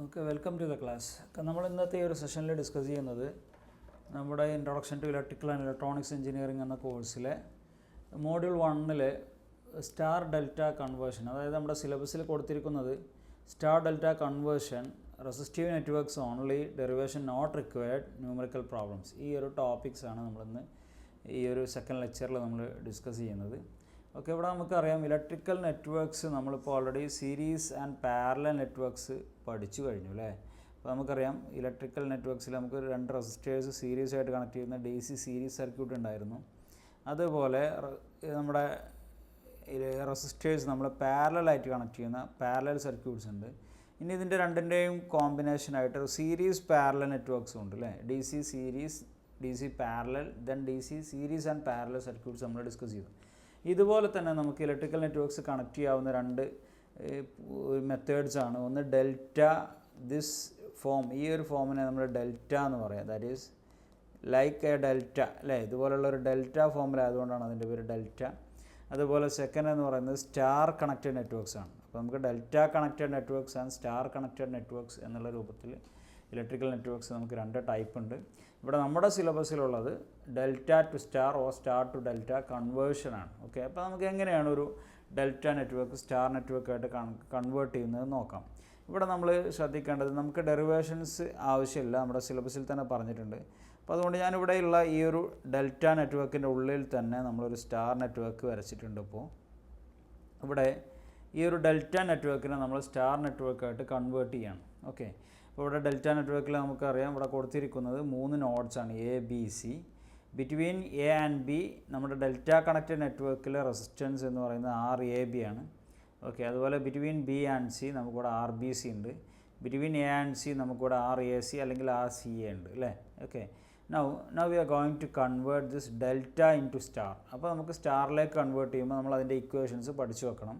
Okay, welcome to the class. നമ്മൾ ഇന്നത്തെ ഈ ഒരു സെഷനിൽ ഡിസ്കസ് ചെയ്യുന്നത് നമ്മുടെ introduction to electrical and electronics engineering എന്ന കോഴ്സിലെ മോഡ്യൂൾ 1 സ്റ്റാർ ഡെൽറ്റ കൺവേർഷൻ, അതായത് നമ്മുടെ സിലബസിൽ കൊടുത്തിരിക്കുന്നത് star delta conversion, resistive networks only, derivation not required, numerical problems. ഈ ഒരു ടോപ്പിക്സാണ് നമ്മളിന്ന് ഈ ഒരു സെക്കൻഡ് ലെക്ചറിൽ നമ്മൾ ഡിസ്കസ് ചെയ്യുന്നത്. ഓക്കെ, ഇവിടെ നമുക്കറിയാം ഇലക്ട്രിക്കൽ നെറ്റ്വർക്ക്സ് നമ്മളിപ്പോൾ already series and parallel networks പഠിച്ചു കഴിഞ്ഞു അല്ലേ. അപ്പോൾ നമുക്കറിയാം ഇലക്ട്രിക്കൽ നെറ്റ്വർക്ക്സിൽ നമുക്ക് 2 റെസിസ്റ്റേഴ്സ് സീരീസ് ആയിട്ട് കണക്ട് ചെയ്യുന്ന DC സീരീസ് സർക്യൂട്ട് ഉണ്ടായിരുന്നു. അതുപോലെ നമ്മുടെ റെസിസ്റ്റേഴ്സ് നമ്മൾ പാരലലായിട്ട് കണക്ട് ചെയ്യുന്ന പാരലൽ സർക്യൂട്ട്സ് ഉണ്ട്. ഇനി ഇതിൻ്റെ രണ്ടിൻ്റെയും കോമ്പിനേഷനായിട്ട് സീരീസ് പാരലൽ നെറ്റ്വർക്ക്സും ഉണ്ട് അല്ലേ. DC series, DC parallel, then DC series and parallel circuits നമ്മൾ ഡിസ്കസ് ചെയ്തു. ഇതുപോലെ തന്നെ നമുക്ക് ഇലക്ട്രിക്കൽ നെറ്റ്വർക്ക്സ് കണക്ട് ചെയ്യാവുന്ന 2 മെത്തേഡ്സ് ആണ്. ഒന്ന് ഡെൽറ്റ, ദിസ് ഫോം, ഈ ഒരു ഫോമിനെ നമ്മൾ ഡെൽറ്റ എന്ന് പറയാം, that is like A delta അല്ലേ. ഇതുപോലുള്ളൊരു ഡെൽറ്റ ഫോമിലായതുകൊണ്ടാണ് അതിൻ്റെ പേര് ഡെൽറ്റ. അതുപോലെ സെക്കൻഡ് എന്ന് പറയുന്നത് സ്റ്റാർ കണക്റ്റഡ് നെറ്റ്വർക്ക്സ് ആണ്. അപ്പോൾ നമുക്ക് delta connected networks and star connected networks എന്നുള്ള രൂപത്തിൽ ഇലക്ട്രിക്കൽ നെറ്റ്വർക്ക്സ് നമുക്ക് 2 ടൈപ്പ് ഉണ്ട്. ഇവിടെ നമ്മുടെ സിലബസിലുള്ളത് delta to star or star to delta കൺവേർഷനാണ്. ഓക്കെ, അപ്പോൾ നമുക്ക് എങ്ങനെയാണ് ഒരു ഡെൽറ്റ നെറ്റ്വർക്ക് സ്റ്റാർ നെറ്റ്വർക്കായിട്ട് കൺവേർട്ട് ചെയ്യുന്നത് നോക്കാം. ഇവിടെ നമ്മൾ ശ്രദ്ധിക്കേണ്ടത്, നമുക്ക് ഡെറിവേഷൻസ് ആവശ്യമില്ല, നമ്മുടെ സിലബസിൽ തന്നെ പറഞ്ഞിട്ടുണ്ട്. അപ്പോൾ അതുകൊണ്ട് ഞാനിവിടെയുള്ള ഈ ഒരു ഡെൽറ്റ നെറ്റ്വർക്കിൻ്റെ ഉള്ളിൽ തന്നെ നമ്മളൊരു സ്റ്റാർ നെറ്റ്വർക്ക് വരച്ചിട്ടുണ്ട്. ഇപ്പോൾ ഇവിടെ ഈ ഒരു ഡെൽറ്റ നെറ്റ്വർക്കിനെ നമ്മൾ സ്റ്റാർ നെറ്റ്വർക്കായിട്ട് കൺവേർട്ട് ചെയ്യണം. ഓക്കെ, അപ്പോൾ ഇവിടെ ഡെൽറ്റ നെറ്റ്വർക്കിൽ നമുക്കറിയാം ഇവിടെ കൊടുത്തിരിക്കുന്നത് 3 നോഡ്സാണ്, ABC. Between A and B നമ്മുടെ ഡെൽറ്റ കണക്റ്റഡ് നെറ്റ്വർക്കിലെ റെസിസ്റ്റൻസ് എന്ന് പറയുന്നത് RAB ആണ്. ഓക്കെ, അതുപോലെ ബിറ്റ്വീൻ B ആൻഡ് C നമുക്കിവിടെ RBC ഉണ്ട്. ബിറ്റ്വീൻ A ആൻഡ് C നമുക്കിവിടെ RAC അല്ലെങ്കിൽ RCA ഉണ്ട് അല്ലേ. Okay, now we are going to convert this delta into star. അപ്പോൾ നമുക്ക് സ്റ്റാറിലേക്ക് കൺവേർട്ട് ചെയ്യുമ്പോൾ നമ്മൾ അതിൻ്റെ ഇക്വേഷൻസ് പഠിച്ചു വെക്കണം.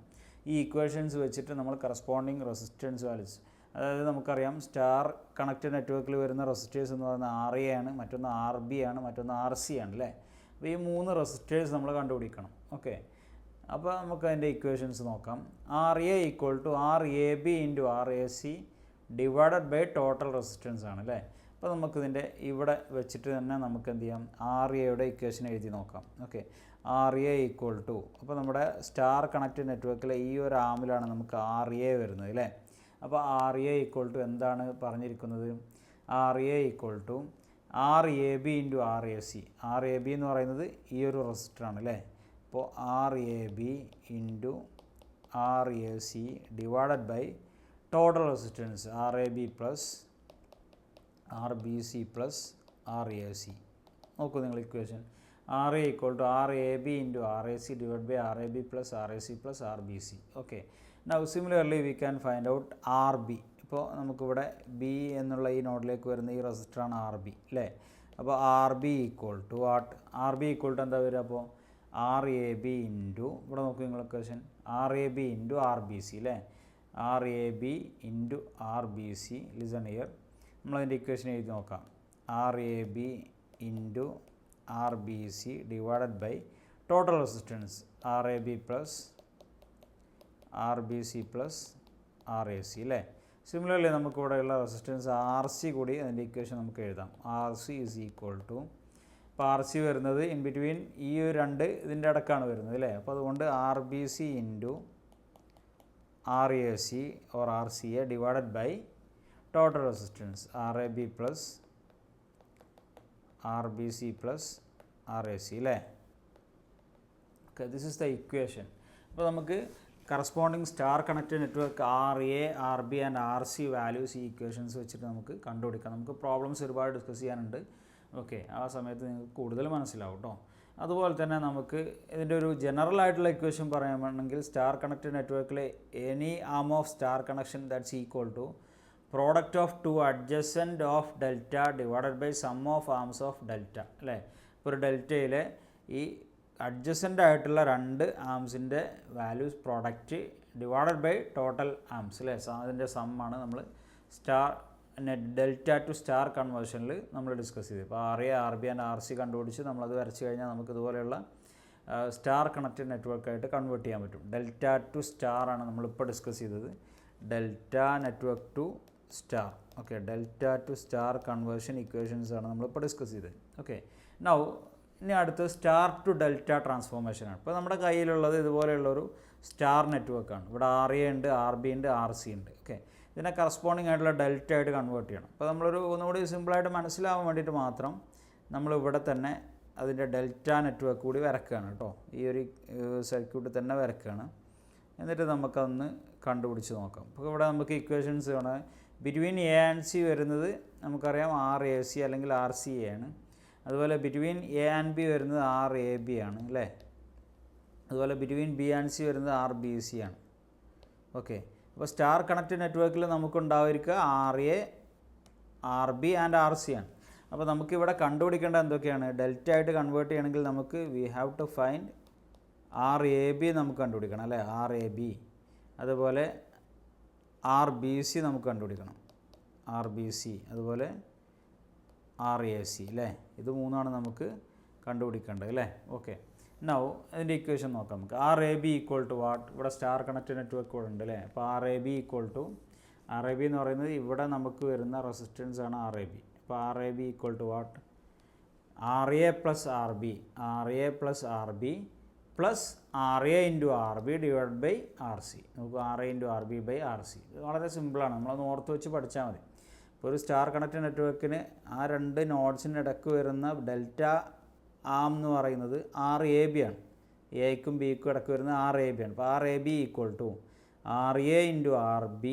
ഈ ഇക്വേഷൻസ് വെച്ചിട്ട് നമ്മൾ കറസ്പോണ്ടിങ് റെസിസ്റ്റൻസ് വാല്യൂസ്, അതായത് നമുക്കറിയാം സ്റ്റാർ കണക്റ്റഡ് നെറ്റ്വർക്കിൽ വരുന്ന റെസിസ്റ്റേഴ്സ് എന്ന് പറയുന്നത് RA ആണ്, മറ്റൊന്ന് RB ആണ്, മറ്റൊന്ന് RC ആണ് അല്ലേ. അപ്പോൾ ഈ 3 റെസിസ്റ്റേഴ്സ് നമ്മൾ കണ്ടുപിടിക്കണം. ഓക്കെ, അപ്പോൾ നമുക്ക് അതിൻ്റെ ഇക്വേഷൻസ് നോക്കാം. RA equal to RAB into RAC divided by total resistance ആണ് അല്ലേ. അപ്പോൾ നമുക്കിതിൻ്റെ ഇവിടെ വെച്ചിട്ട് തന്നെ നമുക്ക് എന്ത് ചെയ്യാം, RAയുടെ ഇക്വേഷൻ എഴുതി നോക്കാം. ഓക്കെ, RA ഈക്വൽ ടു, അപ്പോൾ നമ്മുടെ സ്റ്റാർ കണക്റ്റഡ് നെറ്റ്വർക്കിലെ ഈ ഒരു ആമിലാണ് നമുക്ക് RA വരുന്നത് അല്ലേ. അപ്പോൾ RA ഈക്വൽ ടു എന്താണ് പറഞ്ഞിരിക്കുന്നത്, RA equal to RAB into RAC. RAB എന്ന് പറയുന്നത് ഈ ഒരു റെസിസ്റ്ററാണ് അല്ലേ. അപ്പോൾ RAB into RAC divided by total resistance RAB plus RBC plus RAC. നോക്കൂ നിങ്ങൾ equation, RA equal to RAB into RAC divide by RAB plus RAC plus RBC. Okay, now similarly we can find out RB. ഇപ്പോൾ നമുക്കിവിടെ B എന്നുള്ള ഈ നോഡിലേക്ക് വരുന്ന ഈ റെസിസ്റ്ററാണ് RB അല്ലേ. അപ്പോൾ RB equal to what, RB equal to എന്താ വരിക, അപ്പോൾ RAB ഇൻറ്റു, ഇവിടെ നോക്കൂ നിങ്ങൾ ഇക്വേഷൻ, RAB ഇൻറ്റു RBC അല്ലേ. RAB into RBC, listen here, നമ്മളതിൻ്റെ ഇക്വേഷൻ എഴുതി നോക്കാം. RAB into RBC divided by total resistance RAB plus RBC plus RAC അല്ലേ. സിമിലർലി നമുക്കിവിടെയുള്ള റെസിസ്റ്റൻസ് RC കൂടി അതിൻ്റെ ഇക്വേഷൻ നമുക്ക് എഴുതാം. RC ഈസ് ഈക്വൽ ടു, ഇപ്പോൾ RC വരുന്നത് ഇൻ ബിറ്റ്വീൻ ഈ 2 ഇതിൻ്റെ ഇടക്കാണ് വരുന്നത് അല്ലേ. അപ്പോൾ അതുകൊണ്ട് RBC into RAC or RCA divided by total resistance RAB plus RBC plus RAC അല്ലേ. Okay, this is the equation. അപ്പോൾ നമുക്ക് corresponding star connected network RA, RB and RC values ഈ ഇക്വേഷൻസ് വെച്ചിട്ട് നമുക്ക് കണ്ടുപിടിക്കാം. നമുക്ക് പ്രോബ്ലംസ് ഒരുപാട് ഡിസ്കസ് ചെയ്യാനുണ്ട്. ഓക്കെ, ആ സമയത്ത് നിങ്ങൾക്ക് കൂടുതൽ മനസ്സിലാവും കേട്ടോ. അതുപോലെ തന്നെ നമുക്ക് ഇതിൻ്റെ ഒരു ജനറൽ ആയിട്ടുള്ള ഇക്വേഷൻ പറയുകയാണെങ്കിൽ സ്റ്റാർ കണക്റ്റഡ് നെറ്റ്വർക്കിലെ any arm of star connection that's equal to product of 2 adjacent of delta divided by sum of arms of delta അല്ലേ. ഇപ്പോൾ ഒരു ഡെൽറ്റയിലെ ഈ അഡ്ജസൻ്റ് ആയിട്ടുള്ള 2 ആംസിൻ്റെ values product divided by total arms അല്ലേ. അതിൻ്റെ സമ്മാണ് നമ്മൾ സ്റ്റാർ ഡെൽറ്റ ടു സ്റ്റാർ കൺവേർഷനിൽ നമ്മൾ ഡിസ്കസ് ചെയ്തത്. ഇപ്പോൾ RA, RB ആൻഡ് RC കണ്ടുപിടിച്ച് നമ്മളത് വരച്ച് കഴിഞ്ഞാൽ നമുക്ക് ഇതുപോലെയുള്ള സ്റ്റാർ കണക്റ്റഡ് നെറ്റ്വർക്കായിട്ട് കൺവേർട്ട് ചെയ്യാൻ പറ്റും. ഡെൽറ്റ ടു സ്റ്റാർ ആണ് നമ്മളിപ്പോൾ ഡിസ്കസ് ചെയ്തത്. Delta network to star. Okay, delta to star conversion equations ആണ് നമ്മളിപ്പോൾ ഡിസ്കസ് ചെയ്തത്. ഓക്കെ, നൗ ഇനി അടുത്ത് സ്റ്റാർ ടു ഡെൽറ്റ ട്രാൻസ്ഫോർമേഷനാണ്. ഇപ്പോൾ നമ്മുടെ കയ്യിലുള്ളത് ഇതുപോലെയുള്ളൊരു സ്റ്റാർ നെറ്റ്വർക്കാണ്. ഇവിടെ RA ഉണ്ട്, RB ഉണ്ട്, RC ഉണ്ട്. ഓക്കെ, ഇതിനെ കറസ്പോണ്ടിങ് ആയിട്ടുള്ള ഡെൽറ്റ ആയിട്ട് കൺവേർട്ട് ചെയ്യണം. അപ്പോൾ നമ്മളൊരു ഒന്നുകൂടി സിമ്പിളായിട്ട് മനസ്സിലാവാൻ വേണ്ടിയിട്ട് മാത്രം നമ്മളിവിടെ തന്നെ അതിൻ്റെ ഡെൽറ്റ നെറ്റ്വർക്ക് കൂടി വരക്കുകയാണ് കേട്ടോ. ഈ ഒരു സർക്യൂട്ട് തന്നെ വരക്കുകയാണ്. എന്നിട്ട് നമുക്കതൊന്ന് കണ്ടുപിടിച്ച് നോക്കാം. അപ്പോൾ ഇവിടെ നമുക്ക് ഇക്വേഷൻസ് ആണ്. ബിറ്റ്വീൻ A ആൻഡ് C വരുന്നത് നമുക്കറിയാം RAC അല്ലെങ്കിൽ RCA ആണ്. അതുപോലെ ബിറ്റ്വീൻ A ആൻഡ് B വരുന്നത് RAB ആണ് അല്ലേ. അതുപോലെ ബിറ്റ്വീൻ B ആൻഡ് C വരുന്നത് RBC ആണ്. ഓക്കെ, അപ്പോൾ സ്റ്റാർ കണക്റ്റഡ് നെറ്റ്വർക്കിൽ നമുക്കുണ്ടായിരിക്കുക RA, RB ആൻഡ് RC ആണ്. അപ്പോൾ നമുക്കിവിടെ കണ്ടുപിടിക്കേണ്ട എന്തൊക്കെയാണ്? ഡെൽറ്റ ആയിട്ട് കൺവേർട്ട് ചെയ്യണമെങ്കിൽ നമുക്ക് we have to find RAB നമുക്ക് കണ്ടുപിടിക്കണം അല്ലേ, RAB. അതുപോലെ RBC നമുക്ക് കണ്ടുപിടിക്കണം, RBC. അതുപോലെ RAC അല്ലേ. ഇത് മൂന്നാണ് നമുക്ക് കണ്ടുപിടിക്കേണ്ടത് അല്ലേ. ഓക്കെ, നൗ അതിൻ്റെ ഇക്വേഷൻ നോക്കാം നമുക്ക്. RAB equal to what? ഇവിടെ സ്റ്റാർ കണക്റ്റഡ് നെറ്റ്വർക്ക് കൂടെ ഉണ്ട് അല്ലേ. അപ്പോൾ RAB ഈക്വൽ ടു, RAB എന്ന് പറയുന്നത് ഇവിടെ നമുക്ക് വരുന്ന റെസിസ്റ്റൻസ് ആണ് RAB. അപ്പോൾ RAB equal to what? RA plus RB, RA plus RB plus RA into RB divide by RC. നമുക്ക് RA into RB by RC. ഇത് വളരെ സിമ്പിളാണ്, നമ്മളൊന്ന് ഓർത്ത് വെച്ച് പഠിച്ചാൽ മതി. ഇപ്പോൾ ഒരു സ്റ്റാർ കണക്റ്റഡ് നെറ്റ്വർക്കിന് ആ രണ്ട് നോഡ്സിന് ഇടയ്ക്ക് വരുന്ന ഡെൽറ്റ ആം എന്ന് പറയുന്നത് RAB ആണ്. എക്കും ബിക്കും ഇടയ്ക്ക് വരുന്ന RAB ആണ്. അപ്പോൾ RAB equal to RA into RB,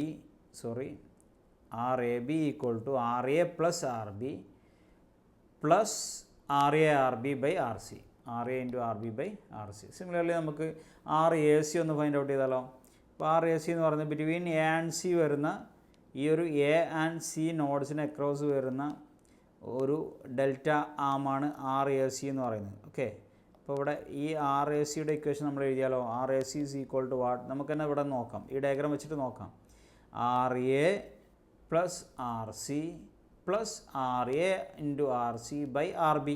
RAB equal to RA plus RB plus RA RB by RC, RA into RB by RC. Similarly നമുക്ക് RAC ഒന്ന് ഫൈൻഡ് ഔട്ട് ചെയ്താലോ. അപ്പോൾ RAC എന്ന് പറയുന്നത് ബിറ്റ്വീൻ A ആൻഡ് C വരുന്ന ഈ ഒരു A and C നോഡ്സിന് across വരുന്ന ഒരു ഡെൽറ്റ ആമാണ് RAC എന്ന് പറയുന്നത്. ഓക്കെ, അപ്പോൾ ഇവിടെ ഈ RACയുടെ ഇക്വേഷൻ നമ്മൾ എഴുതിയാലോ. RAC is equal to what? നമുക്ക് തന്നെ ഇവിടെ നോക്കാം, ഈ ഡയഗ്രാം വെച്ചിട്ട് നോക്കാം. RA plus RC plus RA into RC by RB.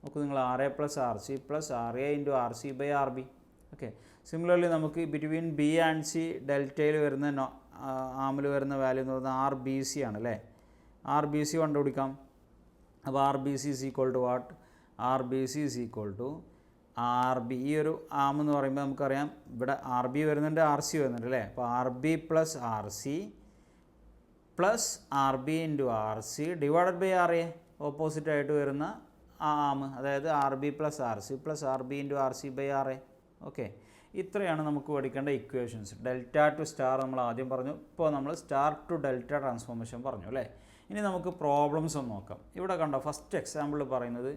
നോക്കൂ നിങ്ങൾ, RA plus RC plus RA into RC by RB. Okay, similarly നമുക്ക് ബിറ്റ്വീൻ B ആൻഡ് C ഡെൽറ്റയിൽ വരുന്ന ആമിൽ വരുന്ന വാല്യൂ എന്ന് പറയുന്നത് RBC ആണ് അല്ലേ. RBC കണ്ടുപിടിക്കാം. അപ്പോൾ RBC is equal to what? RBC is equal to RB. ഈ ഒരു ആം എന്ന് പറയുമ്പോൾ നമുക്കറിയാം ഇവിടെ RB വരുന്നുണ്ട്, RC വരുന്നുണ്ട് അല്ലേ. അപ്പോൾ RB plus RC plus RB into RC divided by RA, opposite ആയിട്ട് വരുന്ന ആം, അതായത് RB plus RC plus RB into RC by RA. Okay, ഇത്രയാണ് നമുക്ക് പഠിക്കേണ്ട ഇക്വേഷൻസ്. ഡെൽറ്റ ടു സ്റ്റാർ നമ്മൾ ആദ്യം പറഞ്ഞു, ഇപ്പോൾ നമ്മൾ സ്റ്റാർ ടു ഡെൽറ്റ ട്രാൻസ്ഫോർമേഷൻ പറഞ്ഞു അല്ലേ. ഇനി നമുക്ക് പ്രോബ്ലംസ് ഒന്ന് നോക്കാം. ഇവിടെ കണ്ടോ, ഫസ്റ്റ് എക്സാമ്പിൾ പറയുന്നത്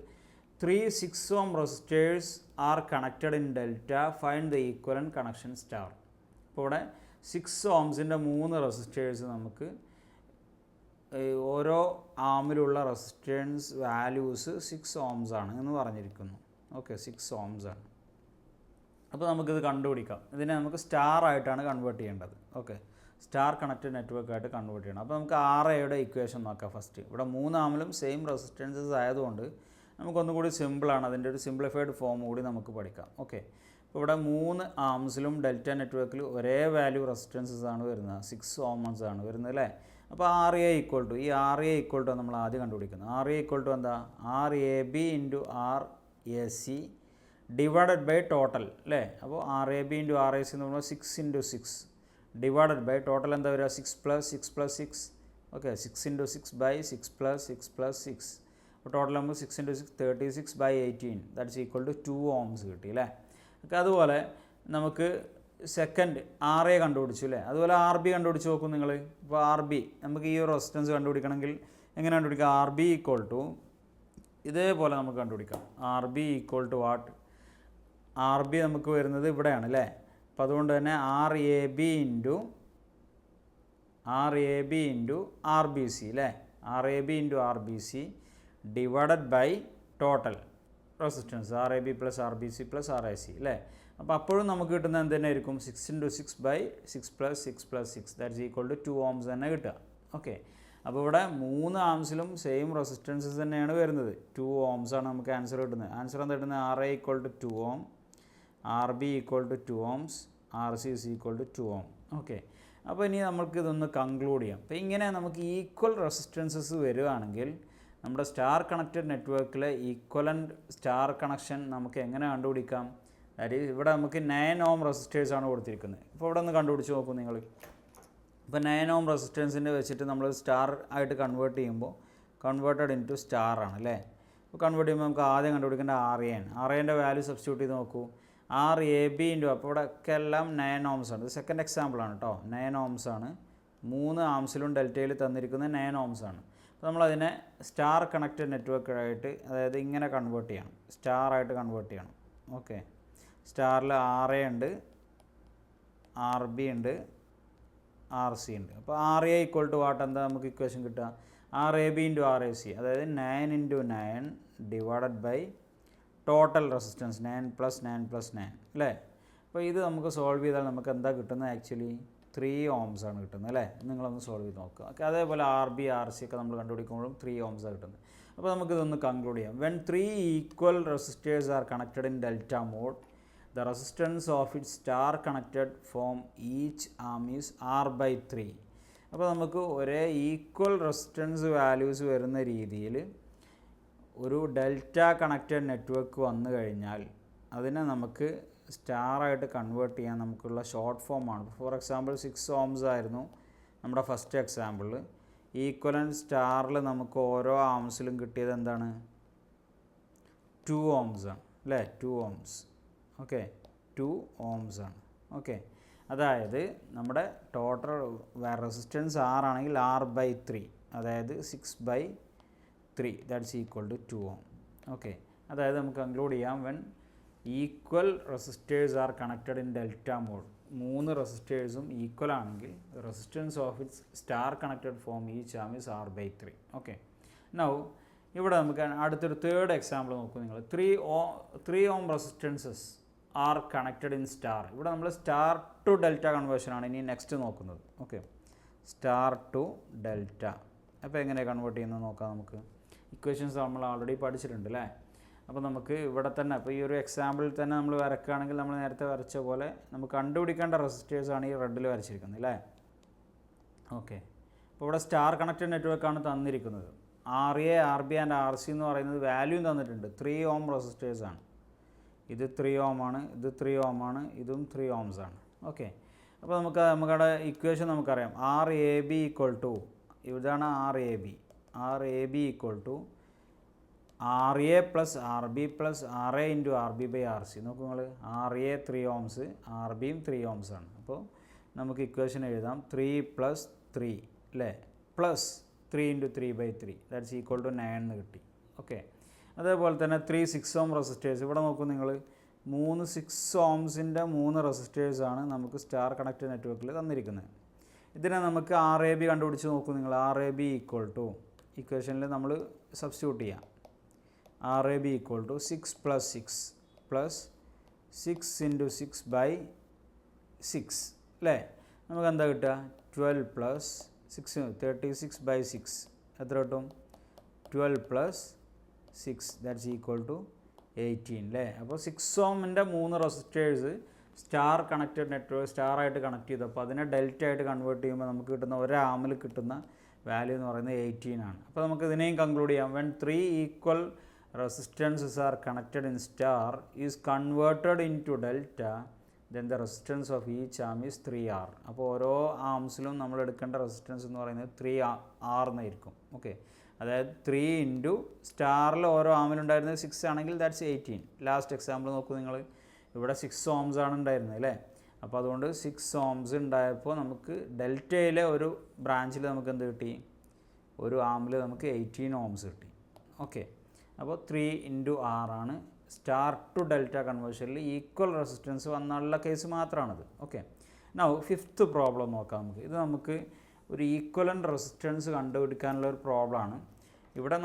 3 6 ohm resistors are connected in delta, find the equivalent connection star. ഇപ്പോൾ ഇവിടെ 6 ohmസിൻ്റെ 3 റെസിസ്റ്റേഴ്സ് നമുക്ക് ഓരോ ആമിലുള്ള റെസിസ്റ്റൻസ് വാല്യൂസ് 6 ohms ആണ് എന്ന് പറഞ്ഞിരിക്കുന്നു. ഓക്കെ, 6 ohms ആണ്. അപ്പോൾ നമുക്കിത് കണ്ടുപിടിക്കാം. ഇതിനെ നമുക്ക് സ്റ്റാർ ആയിട്ടാണ് കൺവേർട്ട് ചെയ്യേണ്ടത്. ഓക്കെ, സ്റ്റാർ കണക്റ്റഡ് നെറ്റ്വർക്ക് ആയിട്ട് കൺവേർട്ട് ചെയ്യണം. അപ്പോൾ നമുക്ക് RAയുടെ ഇക്വേഷൻ നോക്കാം ഫസ്റ്റ്. ഇവിടെ 3 ആമിലും സെയിം റെസിസ്റ്റൻസസ് ആയതുകൊണ്ട് നമുക്കൊന്നുകൂടി സിമ്പിളാണ്, അതിൻ്റെ ഒരു സിംപ്ലിഫൈഡ് ഫോം കൂടി നമുക്ക് പഠിക്കാം. ഓക്കെ, ഇപ്പോൾ ഇവിടെ 3 ആംസിലും ഡെൽറ്റ നെറ്റ്വർക്കിൽ ഒരേ വാല്യൂ റെസിസ്റ്റൻസസ് ആണ് വരുന്നത്, 6 ohms ആണ് വരുന്നത് അല്ലേ. അപ്പോൾ RA ഈക്വൽ ടു, ഈ RA ഈക്വൽ ടു നമ്മൾ ആദ്യം കണ്ടുപിടിക്കുന്നത്. RA ഈക്വൽ ടു എന്താ? RAB into RAC divided by total അല്ലേ. അപ്പോൾ RAB ഇൻറ്റു RAC എന്ന് പറയുമ്പോൾ 6 ഇൻറ്റു 6 ഡിവൈഡഡ് ബൈ ടോട്ടൽ എന്താ വരിക? 6 plus 6 plus 6. Okay, 6 into 6 by 6 plus 6 plus 6. അപ്പോൾ ടോട്ടൽ നമുക്ക് 6 into 6 36 by 18, that's equal to 2 ohms കിട്ടി അല്ലേ. ഓക്കെ, അതുപോലെ നമുക്ക് സെക്കൻഡ് RA കണ്ടുപിടിച്ചു അല്ലേ. അതുപോലെ RB കണ്ടുപിടിച്ച് നോക്കും നിങ്ങൾ. ഇപ്പോൾ RB നമുക്ക് ഈ ഒരു റെസിസ്റ്റൻസ് കണ്ടുപിടിക്കണമെങ്കിൽ എങ്ങനെ കണ്ടുപിടിക്കാം? RB ഈക്വൽ ടു ഇതേപോലെ നമുക്ക് കണ്ടുപിടിക്കാം. RB equal to what? RB നമുക്ക് വരുന്നത് ഇവിടെയാണ് അല്ലേ. അപ്പോൾ അതുകൊണ്ട് തന്നെ RAB ഇൻറ്റു RBC അല്ലേ. RAB into RBC divided by total resistance RAB plus RBC plus RAC അല്ലേ. അപ്പോൾ അപ്പോഴും നമുക്ക് കിട്ടുന്നത് എന്ത് തന്നെ ആയിരിക്കും? 6 into 6 by 6 plus 6 plus 6, that's equal to 2 ohms തന്നെ കിട്ടുക. ഓക്കെ, അപ്പോൾ ഇവിടെ 3 ആംസിലും സെയിം റെസിസ്റ്റൻസസ് തന്നെയാണ് വരുന്നത്. 2 ohms ആണ് നമുക്ക് ആൻസർ കിട്ടുന്നത്. ആൻസർ എന്താ കിട്ടുന്നത്? RA equal to 2 ohm, RB equal to 2 ohms, RC is equal to 2 ohm. Okay, അപ്പോൾ ഇനി നമുക്ക് ഇതൊന്ന് കൺക്ലൂഡ് ചെയ്യാം. അപ്പോൾ ഇങ്ങനെ നമുക്ക് ഈക്വൽ റെസിസ്റ്റൻസസ് വരികയാണെങ്കിൽ നമ്മുടെ സ്റ്റാർ കണക്റ്റഡ് നെറ്റ്വർക്കിലെ ഈക്വലൻ്റ് സ്റ്റാർ കണക്ഷൻ നമുക്ക് എങ്ങനെ കണ്ടുപിടിക്കാം? അതായത് ഇവിടെ നമുക്ക് 9 ഓം റെസിസ്റ്റേഴ്സാണ് കൊടുത്തിരിക്കുന്നത്. ഇപ്പോൾ ഇവിടെ ഒന്ന് കണ്ടുപിടിച്ച് നോക്കൂ നിങ്ങൾ. ഇപ്പോൾ 9 ഓം റെസിസ്റ്റൻസിൻ്റെ വെച്ചിട്ട് നമ്മൾ സ്റ്റാർ ആയിട്ട് കൺവേർട്ട് ചെയ്യുമ്പോൾ കൺവേർട്ടഡ് ഇൻ ടു സ്റ്റാർ ആണ് അല്ലേ. അപ്പോൾ കൺവേർട്ട് ചെയ്യുമ്പോൾ നമുക്ക് ആദ്യം കണ്ടുപിടിക്കേണ്ട RA ആണ്. RAൻ്റെ വാല്യൂ സബ്സ്റ്റിറ്റ്യൂട്ട് ചെയ്ത് നോക്കൂ. RAB ഇൻറ്റു, അപ്പോൾ ഇവിടെ ഒക്കെ എല്ലാം 9 ഓംസ് ആണ്. ഇത് സെക്കൻഡ് എക്സാമ്പിളാണ് കേട്ടോ. 9 ഓംസ് ആണ്. 3 ആംസിലും ഡെൽറ്റയിൽ തന്നിരിക്കുന്നത് 9 ഓംസ് ആണ്. അപ്പോൾ നമ്മളതിനെ സ്റ്റാർ കണക്റ്റഡ് നെറ്റ്വർക്കായിട്ട്, അതായത് ഇങ്ങനെ കൺവേർട്ട് ചെയ്യണം, സ്റ്റാർ ആയിട്ട് കൺവേർട്ട് ചെയ്യണം. ഓക്കെ, സ്റ്റാറിൽ RA ഉണ്ട്, RB ഉണ്ട്, RC ഉണ്ട്. അപ്പോൾ RA ഈക്വൽ ടു വാട്ട്? എന്താ നമുക്ക് ഇക്വേഷൻ കിട്ടുക? RAB ഇൻറ്റു RAC, അതായത് 9 into 9 divided by total resistance 9 + 9 + 9 അല്ലേ. അപ്പോൾ ഇത് നമുക്ക് സോൾവ് ചെയ്താൽ നമുക്ക് എന്താ കിട്ടുന്നത്? ആക്ച്വലി 3 ഓംസ് ആണ് കിട്ടുന്നത് അല്ലേ. നിങ്ങളൊന്ന് സോൾവ് ചെയ്ത് നോക്കുക. ഓക്കെ, അതേപോലെ RB RC ഒക്കെ നമ്മൾ കണ്ടുപിടിക്കുമ്പോഴും 3 ഓംസ് ആണ് കിട്ടുന്നത്. അപ്പോൾ നമുക്കിതൊന്ന് കൺക്ലൂഡ് ചെയ്യാം. When 3 equal resistors are connected in delta mode, the resistance of its star connected form each arm is R/3. അപ്പോൾ നമുക്ക് ഒരേ ഈക്വൽ റെസിസ്റ്റൻസ് വാല്യൂസ് വരുന്ന രീതിയിൽ ഒരു ഡെൽറ്റ കണക്റ്റഡ് നെറ്റ്വർക്ക് വന്നു കഴിഞ്ഞാൽ അതിനെ നമുക്ക് സ്റ്റാറായിട്ട് കൺവേർട്ട് ചെയ്യാൻ നമുക്കുള്ള ഷോർട്ട് ഫോമാണ്. ഫോർ എക്സാമ്പിൾ 6 ഓംസ് ആയിരുന്നു നമ്മുടെ ഫസ്റ്റ് എക്സാമ്പിളിൽ. ഈക്വലൻറ്റ് സ്റ്റാറിൽ നമുക്ക് ഓരോ ആംസിലും കിട്ടിയത് എന്താണ്? 2 ഓംസ് ആണ് അല്ലേ. 2 ഓംസ്. ഓക്കെ, 2 ഓംസ് ആണ്. ഓക്കെ, അതായത് നമ്മുടെ ടോട്ടൽ റെസിസ്റ്റൻസ് R ആണെങ്കിൽ R/3, അതായത് 6/3, that's equal to 2 ohm. Okay, അതായത് നമുക്ക് കൺക്ലൂഡ് ചെയ്യാം. When equal resistors are connected in delta mode, 3 റെസിസ്റ്റേഴ്സും ഈക്വൽ ആണെങ്കിൽ resistance of its star connected form each arm is R/3. Okay, now ഇവിടെ നമുക്ക് അടുത്തൊരു തേർഡ് എക്സാമ്പിൾ നോക്കൂ നിങ്ങൾ. 3 ohm resistances are connected in star. ഇവിടെ നമ്മൾ സ്റ്റാർ ടു ഡെൽറ്റ കൺവേർഷനാണ് ഇനി നെക്സ്റ്റ് നോക്കുന്നത്. Okay, star to delta. അപ്പോൾ എങ്ങനെ കൺവേർട്ട് ചെയ്യുന്നത് നോക്കാം നമുക്ക്. ഇക്വേഷൻസ് നമ്മൾ ഓൾറെഡി പഠിച്ചിട്ടുണ്ട് അല്ലേ. അപ്പോൾ നമുക്ക് ഇവിടെ തന്നെ, അപ്പോൾ ഈ ഒരു എക്സാമ്പിളിൽ തന്നെ നമ്മൾ വരക്കുകയാണെങ്കിൽ നമ്മൾ നേരത്തെ വരച്ച പോലെ നമുക്ക് കണ്ടുപിടിക്കേണ്ട റെസിസ്റ്റേഴ്സാണ് ഈ റെഡിൽ വരച്ചിരിക്കുന്നത് അല്ലേ. ഓക്കെ, അപ്പോൾ ഇവിടെ സ്റ്റാർ കണക്റ്റഡ് നെറ്റ്വർക്കാണ് തന്നിരിക്കുന്നത്. RA, RB ആൻഡ് RC എന്ന് പറയുന്നത് വാല്യൂ തന്നിട്ടുണ്ട്. 3 ഓം റെസിസ്റ്റേഴ്സാണ്. ഇത് 3 ഓം ആണ്, ഇത് 3 ഓം ആണ്, ഇതും 3 ഓംസ് ആണ്. ഓക്കെ, അപ്പോൾ നമുക്കവിടെ ഇക്വേഷൻ നമുക്കറിയാം. RAB ഈക്വൽ ടു, ഇതാണ് RAB. RAB equal to RA + RB + RA into RB/RC. നോക്കൂ നിങ്ങൾ, RA 3 ഓംസ്, RBയും 3 ഓംസ് ആണ്. അപ്പോൾ നമുക്ക് ഇക്വേഷൻ എഴുതാം. 3 + 3 അല്ലേ, plus 3 into 3/3, that's equal to 9 എന്ന് കിട്ടി. ഓക്കെ, അതേപോലെ തന്നെ 3 6 ഓം റെസിസ്റ്റേഴ്സ്. ഇവിടെ നോക്കൂ നിങ്ങൾ, 3 6 ഓംസിൻ്റെ 3 റെസിസ്റ്റേഴ്സാണ് നമുക്ക് സ്റ്റാർ കണക്റ്റഡ് നെറ്റ്വർക്കിൽ തന്നിരിക്കുന്നത്. ഇതിനെ നമുക്ക് RAB കണ്ടുപിടിച്ച് നോക്കൂ നിങ്ങൾ. RAB ഈക്വൽ ടു, ഇക്വേഷനിൽ നമ്മൾ സബ്സ്റ്റിറ്റ്യൂട്ട് ചെയ്യാം. RAB equal to 6 + 6 plus 6 into 6/6 അല്ലേ. നമുക്ക് എന്താ കിട്ടുക? 12 + 6, 36/6 എത്ര കിട്ടും? 12 + 6, ദാറ്റ്സ് ഈക്വൽ ടു 18 അല്ലേ. അപ്പോൾ 6 ഓമിൻ്റെ 3 റെസിസ്റ്റേഴ്സ് സ്റ്റാർ കണക്റ്റഡ് നെറ്റ്വർക്ക് സ്റ്റാറായിട്ട് കണക്ട് ചെയ്തു. അപ്പോൾ അതിനെ ഡെൽറ്റ ആയിട്ട് കൺവേർട്ട് ചെയ്യുമ്പോൾ നമുക്ക് കിട്ടുന്ന ഒരാമിൽ കിട്ടുന്ന വാല്യൂ എന്ന് പറയുന്നത് 18 ആണ്. അപ്പോൾ നമുക്ക് ഇതിനെയും കൺക്ലൂഡ് ചെയ്യാം. When 3 equal resistances are connected in star is converted into delta, then the resistance of each arm is 3R. അപ്പോൾ ഓരോ ആംസിലും നമ്മൾ എടുക്കേണ്ട റെസിസ്റ്റൻസ് എന്ന് പറയുന്നത് 3R എന്നായിരിക്കും. ഓക്കെ, അതായത് 3 ഇൻറ്റു സ്റ്റാറിൽ ഓരോ ആമിലുണ്ടായിരുന്നത് 6 ആണെങ്കിൽ ദാറ്റ്സ് 18. ലാസ്റ്റ് എക്സാമ്പിൾ നോക്കൂ നിങ്ങൾ. ഇവിടെ 6 ഓംസ് ആണ് ഉണ്ടായിരുന്നത് അല്ലേ. അപ്പോൾ അതുകൊണ്ട് 6 ഓംസ് ഉണ്ടായപ്പോൾ നമുക്ക് ഡെൽറ്റയിലെ ഒരു ബ്രാഞ്ചിൽ നമുക്ക് എന്ത് കിട്ടി? ഒരു ആമിൽ നമുക്ക് 18 ഓംസ് കിട്ടി. ഓക്കെ, അപ്പോൾ 3 ഇൻറ്റു R ആണ് സ്റ്റാർ ടു ഡെൽറ്റ കൺവേർഷനിൽ ഈക്വൽ റെസിസ്റ്റൻസ് വന്നുള്ള കേസ് മാത്രമാണത്. ഓക്കെ, നൗ 5th പ്രോബ്ലം നോക്കാം നമുക്ക്. ഇത് നമുക്ക് ഒരു ഈക്വലൻ്റ് റെസിസ്റ്റൻസ് കണ്ടുപിടിക്കാനുള്ള ഒരു പ്രോബ്ലമാണ്. ഇവിടെ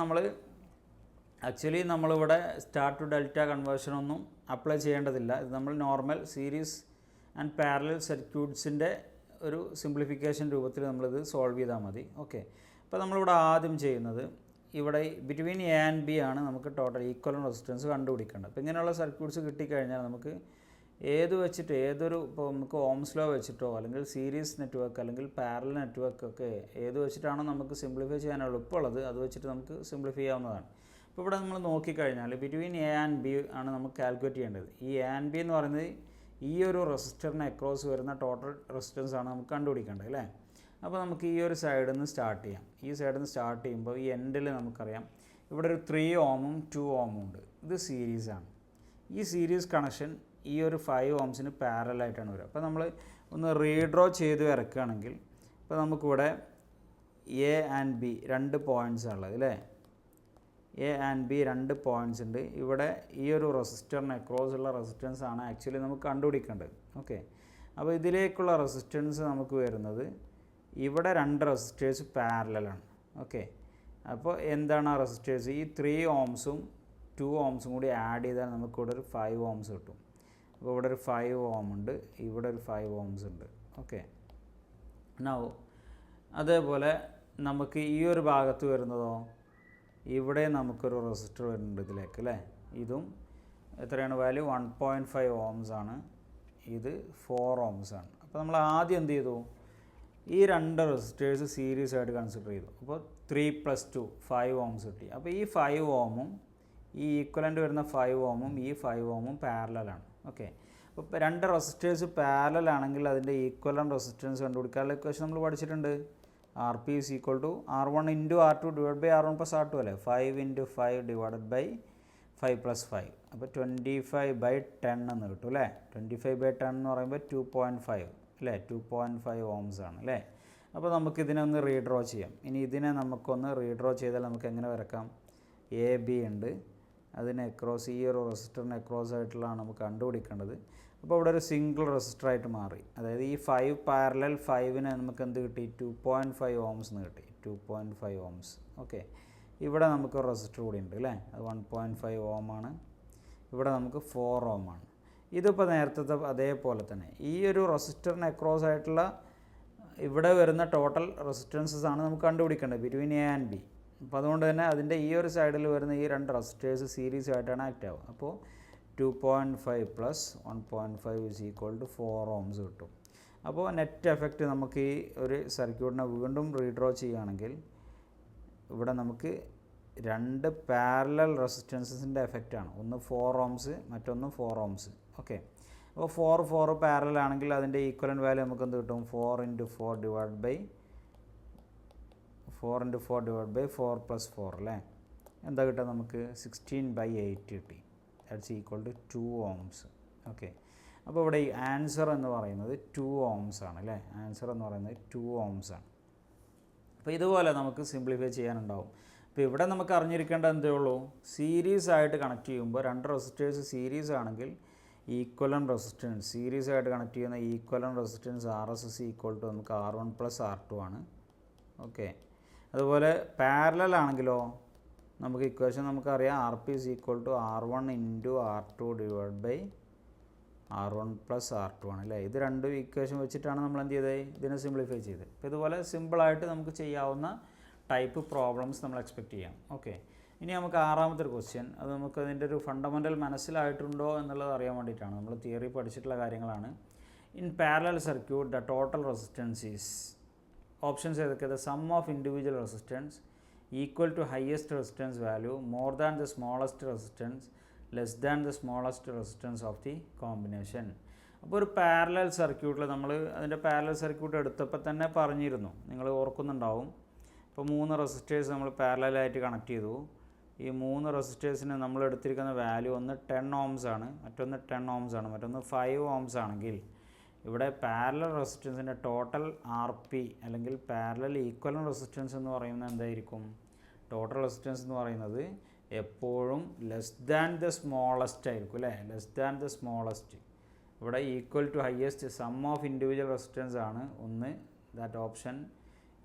ആക്ച്വലി നമ്മളിവിടെ സ്റ്റാർ ടു ഡെൽറ്റ കൺവേർഷനൊന്നും അപ്ലൈ ചെയ്യേണ്ടതില്ല. ഇത് നമ്മൾ നോർമൽ സീരീസ് ആൻഡ് പാരലൽ സർക്യൂട്ട്സിൻ്റെ ഒരു സിംപ്ലിഫിക്കേഷൻ രൂപത്തിൽ നമ്മളിത് സോൾവ് ചെയ്താൽ മതി. ഓക്കെ, അപ്പോൾ നമ്മളിവിടെ ആദ്യം ചെയ്യുന്നത്, ഇവിടെ ബിറ്റ്വീൻ A ആൻഡ് B ആണ് നമുക്ക് ടോട്ടൽ ഈക്വലൻ്റ് റെസിസ്റ്റൻസ് കണ്ടുപിടിക്കേണ്ടത്. അപ്പോൾ ഇങ്ങനെയുള്ള സർക്യൂട്ട്സ് കിട്ടിക്കഴിഞ്ഞാൽ നമുക്ക് ഏത് വെച്ചിട്ട് ഏതൊരു ഇപ്പോൾ നമുക്ക് ഓംസ് ലോ വെച്ചിട്ടോ അല്ലെങ്കിൽ സീരീസ് നെറ്റ്വർക്ക് അല്ലെങ്കിൽ പാരലൽ നെറ്റ്വർക്ക് ഒക്കെ ഏത് വെച്ചിട്ടാണോ നമുക്ക് സിംപ്ലിഫൈ ചെയ്യാൻ എളുപ്പമുള്ളത് അത് വെച്ചിട്ട് നമുക്ക് സിംപ്ലിഫൈ ചെയ്യാവുന്നതാണ്. ഇപ്പോൾ ഇവിടെ നമ്മൾ നോക്കിക്കഴിഞ്ഞാൽ ബിറ്റ്വീൻ എ ആൻഡ് ബി ആണ് നമുക്ക് കാൽക്കുലേറ്റ് ചെയ്യേണ്ടത്. ഈ എ ആൻഡ് ബി എന്ന് പറയുന്നത് ഈ ഒരു റെസിസ്റ്ററിന് അക്രോസ് വരുന്ന ടോട്ടൽ റെസിസ്റ്റൻസ് ആണ് നമുക്ക് കണ്ടുപിടിക്കേണ്ടത് അല്ലേ. അപ്പോൾ നമുക്ക് ഈ ഒരു സൈഡിൽ നിന്ന് സ്റ്റാർട്ട് ചെയ്യാം. ഈ സൈഡിൽ നിന്ന് സ്റ്റാർട്ട് ചെയ്യുമ്പോൾ ഈ എൻഡിൽ നമുക്കറിയാം ഇവിടെ ഒരു 3 ഓമും 2 ഓമും ഉണ്ട്. ഇത് സീരീസാണ്. ഈ സീരീസ് കണക്ഷൻ ഈ ഒരു 5 ഓംസിന് പാരലായിട്ടാണ് വരിക. അപ്പോൾ നമ്മൾ ഒന്ന് റീഡ്രോ ചെയ്ത് വരക്കുകയാണെങ്കിൽ ഇപ്പോൾ നമുക്കിവിടെ എ ആൻഡ് ബി 2 പോയിൻറ്റ്സ് ഉള്ളത് അല്ലേ. എ ആൻഡ് ബി 2 പോയിൻറ്റ്സ് ഉണ്ട്. ഇവിടെ ഈ ഒരു റെസിസ്റ്ററിന് അക്രോസ് ഉള്ള റെസിസ്റ്റൻസ് ആണ് ആക്ച്വലി നമുക്ക് കണ്ടുപിടിക്കേണ്ടത്. ഓക്കെ, അപ്പോൾ ഇതിലേക്കുള്ള റെസിസ്റ്റൻസ് നമുക്ക് വരുന്നത് ഇവിടെ 2 റെസിസ്റ്റേഴ്സ് പാരലലാണ്. ഓക്കെ, അപ്പോൾ എന്താണ് ആ റെസിസ്റ്റേഴ്സ്? ഈ 3 ഓംസും 2 ഓംസും കൂടി ആഡ് ചെയ്താൽ നമുക്കിവിടെ ഒരു 5 ഓംസ് കിട്ടും. അപ്പോൾ ഇവിടെ ഒരു 5 ഓം ഉണ്ട്, ഇവിടെ ഒരു 5 ഓംസ് ഉണ്ട്. ഓക്കെ, നൗ അതേപോലെ നമുക്ക് ഈ ഒരു ഭാഗത്ത് വരുന്നതോ ഇവിടെ നമുക്കൊരു റെസിസ്റ്റർ വരുന്നുണ്ട് ഇതിലേക്ക് അല്ലേ. ഇതും എത്രയാണ് വാല്യൂ? 1.5 ഓംസ് ആണ്. ഇത് 4 ഓംസ് ആണ്. അപ്പോൾ നമ്മൾ ആദ്യം എന്ത് ചെയ്തു? ഈ 2 റെസിസ്റ്റേഴ്സ് സീരീസ് ആയിട്ട് കൺസിഡർ ചെയ്തു. അപ്പോൾ 3 + 2 5 ഓംസ് കിട്ടി. അപ്പോൾ ഈ 5 ഓമും ഈ ഈക്വലൻ്റ് വരുന്ന 5 ഓമും ഈ 5 ഓമും പാരലലാണ്. ഓക്കെ, അപ്പോൾ 2 റെസിസ്റ്റേഴ്സ് പാരലാണെങ്കിൽ അതിൻ്റെ ഈക്വലൻ്റ് റെസിസ്റ്റൻസ് കണ്ടുപിടിക്കാനുള്ള ഇക്വേഷൻ നമ്മൾ പഠിച്ചിട്ടുണ്ട്. RP = R1 × R2 / R1 + R2 അല്ലേ. 5 × 5 / 5 + 5. അപ്പോൾ 25/10 എന്ന് കിട്ടും അല്ലേ. 25/10 എന്ന് പറയുമ്പോൾ 2.5 അല്ലേ. 2.5 ഓംസ് ആണ് അല്ലേ. അപ്പോൾ നമുക്കിതിനെ ഒന്ന് റീഡ്രോ ചെയ്യാം. ഇനി ഇതിനെ നമുക്കൊന്ന് റീഡ്രോ ചെയ്താൽ നമുക്ക് എങ്ങനെ വരക്കാം? എ ബി ഉണ്ട്, അതിന് അക്രോസ് ഈ ഒരു റെസിസ്റ്ററിന് അക്രോസ് ആയിട്ടുള്ളതാണ് നമുക്ക് കണ്ടുപിടിക്കേണ്ടത്. അപ്പോൾ ഇവിടെ ഒരു സിംഗിൾ റെസിസ്റ്ററായിട്ട് മാറി. അതായത് ഈ 5 പാരലൽ 5നെ നമുക്ക് എന്ത് കിട്ടി? 2.5 ഓംസ് എന്ന് കിട്ടി. 2.5 ഓംസ്. ഓക്കെ, ഇവിടെ നമുക്ക് ഒരു റെസിസ്റ്റർ കൂടി ഉണ്ട് അല്ലേ. അത് 1.5 ഓം ആണ്. ഇവിടെ നമുക്ക് 4 ഓം ആണ്. ഇതിപ്പോൾ നേരത്തെ അതേപോലെ തന്നെ ഈ ഒരു റെസിസ്റ്ററിന് അക്രോസ് ആയിട്ടുള്ള ഇവിടെ വരുന്ന ടോട്ടൽ റെസിസ്റ്റൻസസ് ആണ് നമുക്ക് കണ്ടുപിടിക്കേണ്ടത് ബിറ്റ്വീൻ എ ആൻഡ് ബി. അപ്പോൾ അതുകൊണ്ട് തന്നെ അതിൻ്റെ ഈ ഒരു സൈഡിൽ വരുന്ന ഈ 2 റെസിസ്റ്റേഴ്സ് സീരീസ് ആയിട്ടാണ് ആക്റ്റ് ആവുക. അപ്പോൾ 2.5 + 1.5 = 4 ഓംസ് കിട്ടും. അപ്പോൾ നെറ്റ് എഫക്റ്റ് നമുക്ക് ഈ ഒരു സർക്യൂട്ടിനെ വീണ്ടും റീഡ്രോ ചെയ്യുകയാണെങ്കിൽ ഇവിടെ നമുക്ക് 2 പാരലൽ റെസിസ്റ്റൻസസിൻ്റെ എഫക്റ്റാണ്. ഒന്ന് 4 ഓംസ്, മറ്റൊന്ന് 4 ഓംസ്. ഓക്കെ, അപ്പോൾ 4 പാരലൽ ആണെങ്കിൽ അതിൻ്റെ ഈക്വലൻ്റ് വാല്യൂ നമുക്ക് എന്ത് കിട്ടും? 4 × 4 / 4 + 4 അല്ലേ. എന്താ കിട്ടുക നമുക്ക്? 16/8 കിട്ടി. That's equal to 2 ohms. Okay, അപ്പോൾ ഇവിടെ ഈ ആൻസർ എന്ന് പറയുന്നത് 2 ഓംസ് ആണ് അല്ലേ. ആൻസർ എന്ന് പറയുന്നത് 2 ഓംസ് ആണ്. അപ്പോൾ ഇതുപോലെ നമുക്ക് സിംപ്ലിഫൈ ചെയ്യാനുണ്ടാവും. അപ്പോൾ ഇവിടെ നമുക്ക് അറിഞ്ഞിരിക്കേണ്ടത് എന്തേ ഉള്ളൂ? സീരീസ് ആയിട്ട് കണക്ട് ചെയ്യുമ്പോൾ 2 റെസിസ്റ്റേഴ്സ് സീരീസ് ആണെങ്കിൽ ഈക്വലൻ്റ് റെസിസ്റ്റൻസ് സീരീസ് ആയിട്ട് കണക്ട് ചെയ്യുന്ന ഈക്വലൻ്റ് റെസിസ്റ്റൻസ് RSS = നമുക്ക് R1 + R2 ആണ്. ഓക്കെ, അതുപോലെ പാരലൽ ആണെങ്കിലോ നമുക്ക് ഇക്വേഷൻ നമുക്കറിയാം. RP = R1 × R2 / R1 + R2 ആണ് അല്ലേ. ഇത് 2 ഇക്വേഷൻ വെച്ചിട്ടാണ് നമ്മൾ എന്ത് ചെയ്തത്? ഇതിനെ സിംപ്ലിഫൈ ചെയ്തത്. അപ്പോൾ ഇതുപോലെ സിമ്പിളായിട്ട് നമുക്ക് ചെയ്യാവുന്ന ടൈപ്പ് പ്രോബ്ലംസ് നമ്മൾ എക്സ്പെക്റ്റ് ചെയ്യാം. ഓക്കെ, ഇനി നമുക്ക് 6ാമത്തെ ഒരു ക്വസ്റ്റ്യൻ. അത് നമുക്ക് അതിൻ്റെ ഒരു ഫണ്ടമെൻ്റൽ മനസ്സിലായിട്ടുണ്ടോ എന്നുള്ളത് അറിയാൻ വേണ്ടിയിട്ടാണ്. നമ്മൾ തിയറി പഠിച്ചിട്ടുള്ള കാര്യങ്ങളാണ്. In parallel circuit the total resistance is options ഏതൊക്കെ? The sum of individual resistance equal to highest resistance value, more than the smallest resistance, less than the smallest resistance of the combination. അപ്പോൾ ഒരു parallel സർക്യൂട്ടിൽ നമ്മൾ അതിൻ്റെ parallel circuit എടുത്തപ്പോൾ തന്നെ പറഞ്ഞിരുന്നു, നിങ്ങൾ ഓർക്കുന്നുണ്ടാവും. ഇപ്പോൾ 3 റെസിസ്റ്റേഴ്സ് നമ്മൾ പാരലലായിട്ട് കണക്ട് ചെയ്തു. ഈ 3 റെസിസ്റ്റേഴ്സിന് നമ്മൾ എടുത്തിരിക്കുന്ന വാല്യൂ ഒന്ന് 10 ഓംസ് ആണ്, മറ്റൊന്ന് 10 ഓംസ് ആണ്, മറ്റൊന്ന് 5 ഓംസ് ആണെങ്കിൽ ഇവിടെ പാരലൽ റെസിസ്റ്റൻസിൻ്റെ ടോട്ടൽ RP അല്ലെങ്കിൽ പാരലൽ ഈക്വലൻ്റ് റെസിസ്റ്റൻസ് എന്ന് പറയുന്നത് എന്തായിരിക്കും? ടോട്ടൽ റെസിസ്റ്റൻസ് എന്ന് പറയുന്നത് എപ്പോഴും ലെസ് ദാൻ ദ സ്മോളസ്റ്റ് ആയിരിക്കും അല്ലേ. Less than the smallest. ഇവിടെ equal to highest sum of individual resistance ആണ് ഒന്ന്. ദാറ്റ് ഓപ്ഷൻ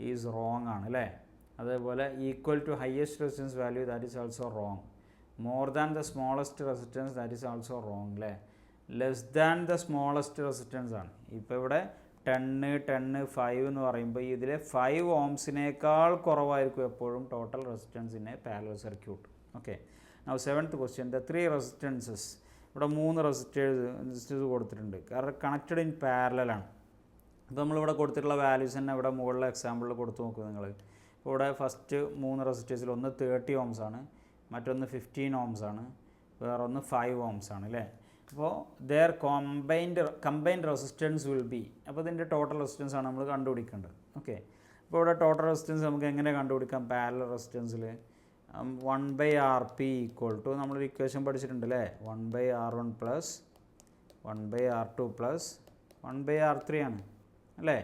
ഈസ് റോങ് ആണ് അല്ലേ. അതേപോലെ equal to highest resistance value, that is also wrong. More than the smallest resistance, that is also wrong അല്ലേ. Less than the smallest resistance ആണ്. ഇപ്പോൾ ഇവിടെ 10, 5 എന്ന് പറയുമ്പോൾ ഇതിൽ 5 ഓംസിനേക്കാൾ കുറവായിരിക്കും എപ്പോഴും total resistance in A parallel circuit. Okay, now 7th question. The 3 resistances ഇവിടെ 3 റെസിസ്റ്റേഴ്സ് കൊടുത്തിട്ടുണ്ട്, കാരണം കണക്റ്റഡ് ഇൻ പാരലലാണ്. അപ്പോൾ നമ്മളിവിടെ കൊടുത്തിട്ടുള്ള വാല്യൂസ് തന്നെ ഇവിടെ മുകളിലെ എക്സാമ്പിളിൽ കൊടുത്ത് നോക്കുക നിങ്ങൾ. ഇപ്പോൾ ഇവിടെ ഫസ്റ്റ് 3 റെസിസ്റ്റേഴ്സിൽ ഒന്ന് 30 ohms ആണ്, മറ്റൊന്ന് 15 ohms ആണ്, വേറൊന്ന് 5 ohms ആണ് അല്ലേ. അപ്പോൾ their combined resistance will be, അപ്പോൾ ഇതിൻ്റെ ടോട്ടൽ റെസിസ്റ്റൻസ് ആണ് നമ്മൾ കണ്ടുപിടിക്കേണ്ടത്. ഓക്കെ, അപ്പോൾ ഇവിടെ ടോട്ടൽ റെസിസ്റ്റൻസ് നമുക്ക് എങ്ങനെ കണ്ടുപിടിക്കാം? പാരലൽ റെസിസ്റ്റൻസിൽ 1/Rp ഈക്വൽ ടു നമ്മളൊരു ഇക്വേഷൻ പഠിച്ചിട്ടുണ്ട് അല്ലേ, 1/R1 plus 1/R2 plus 1/R3 ആണ് അല്ലേ.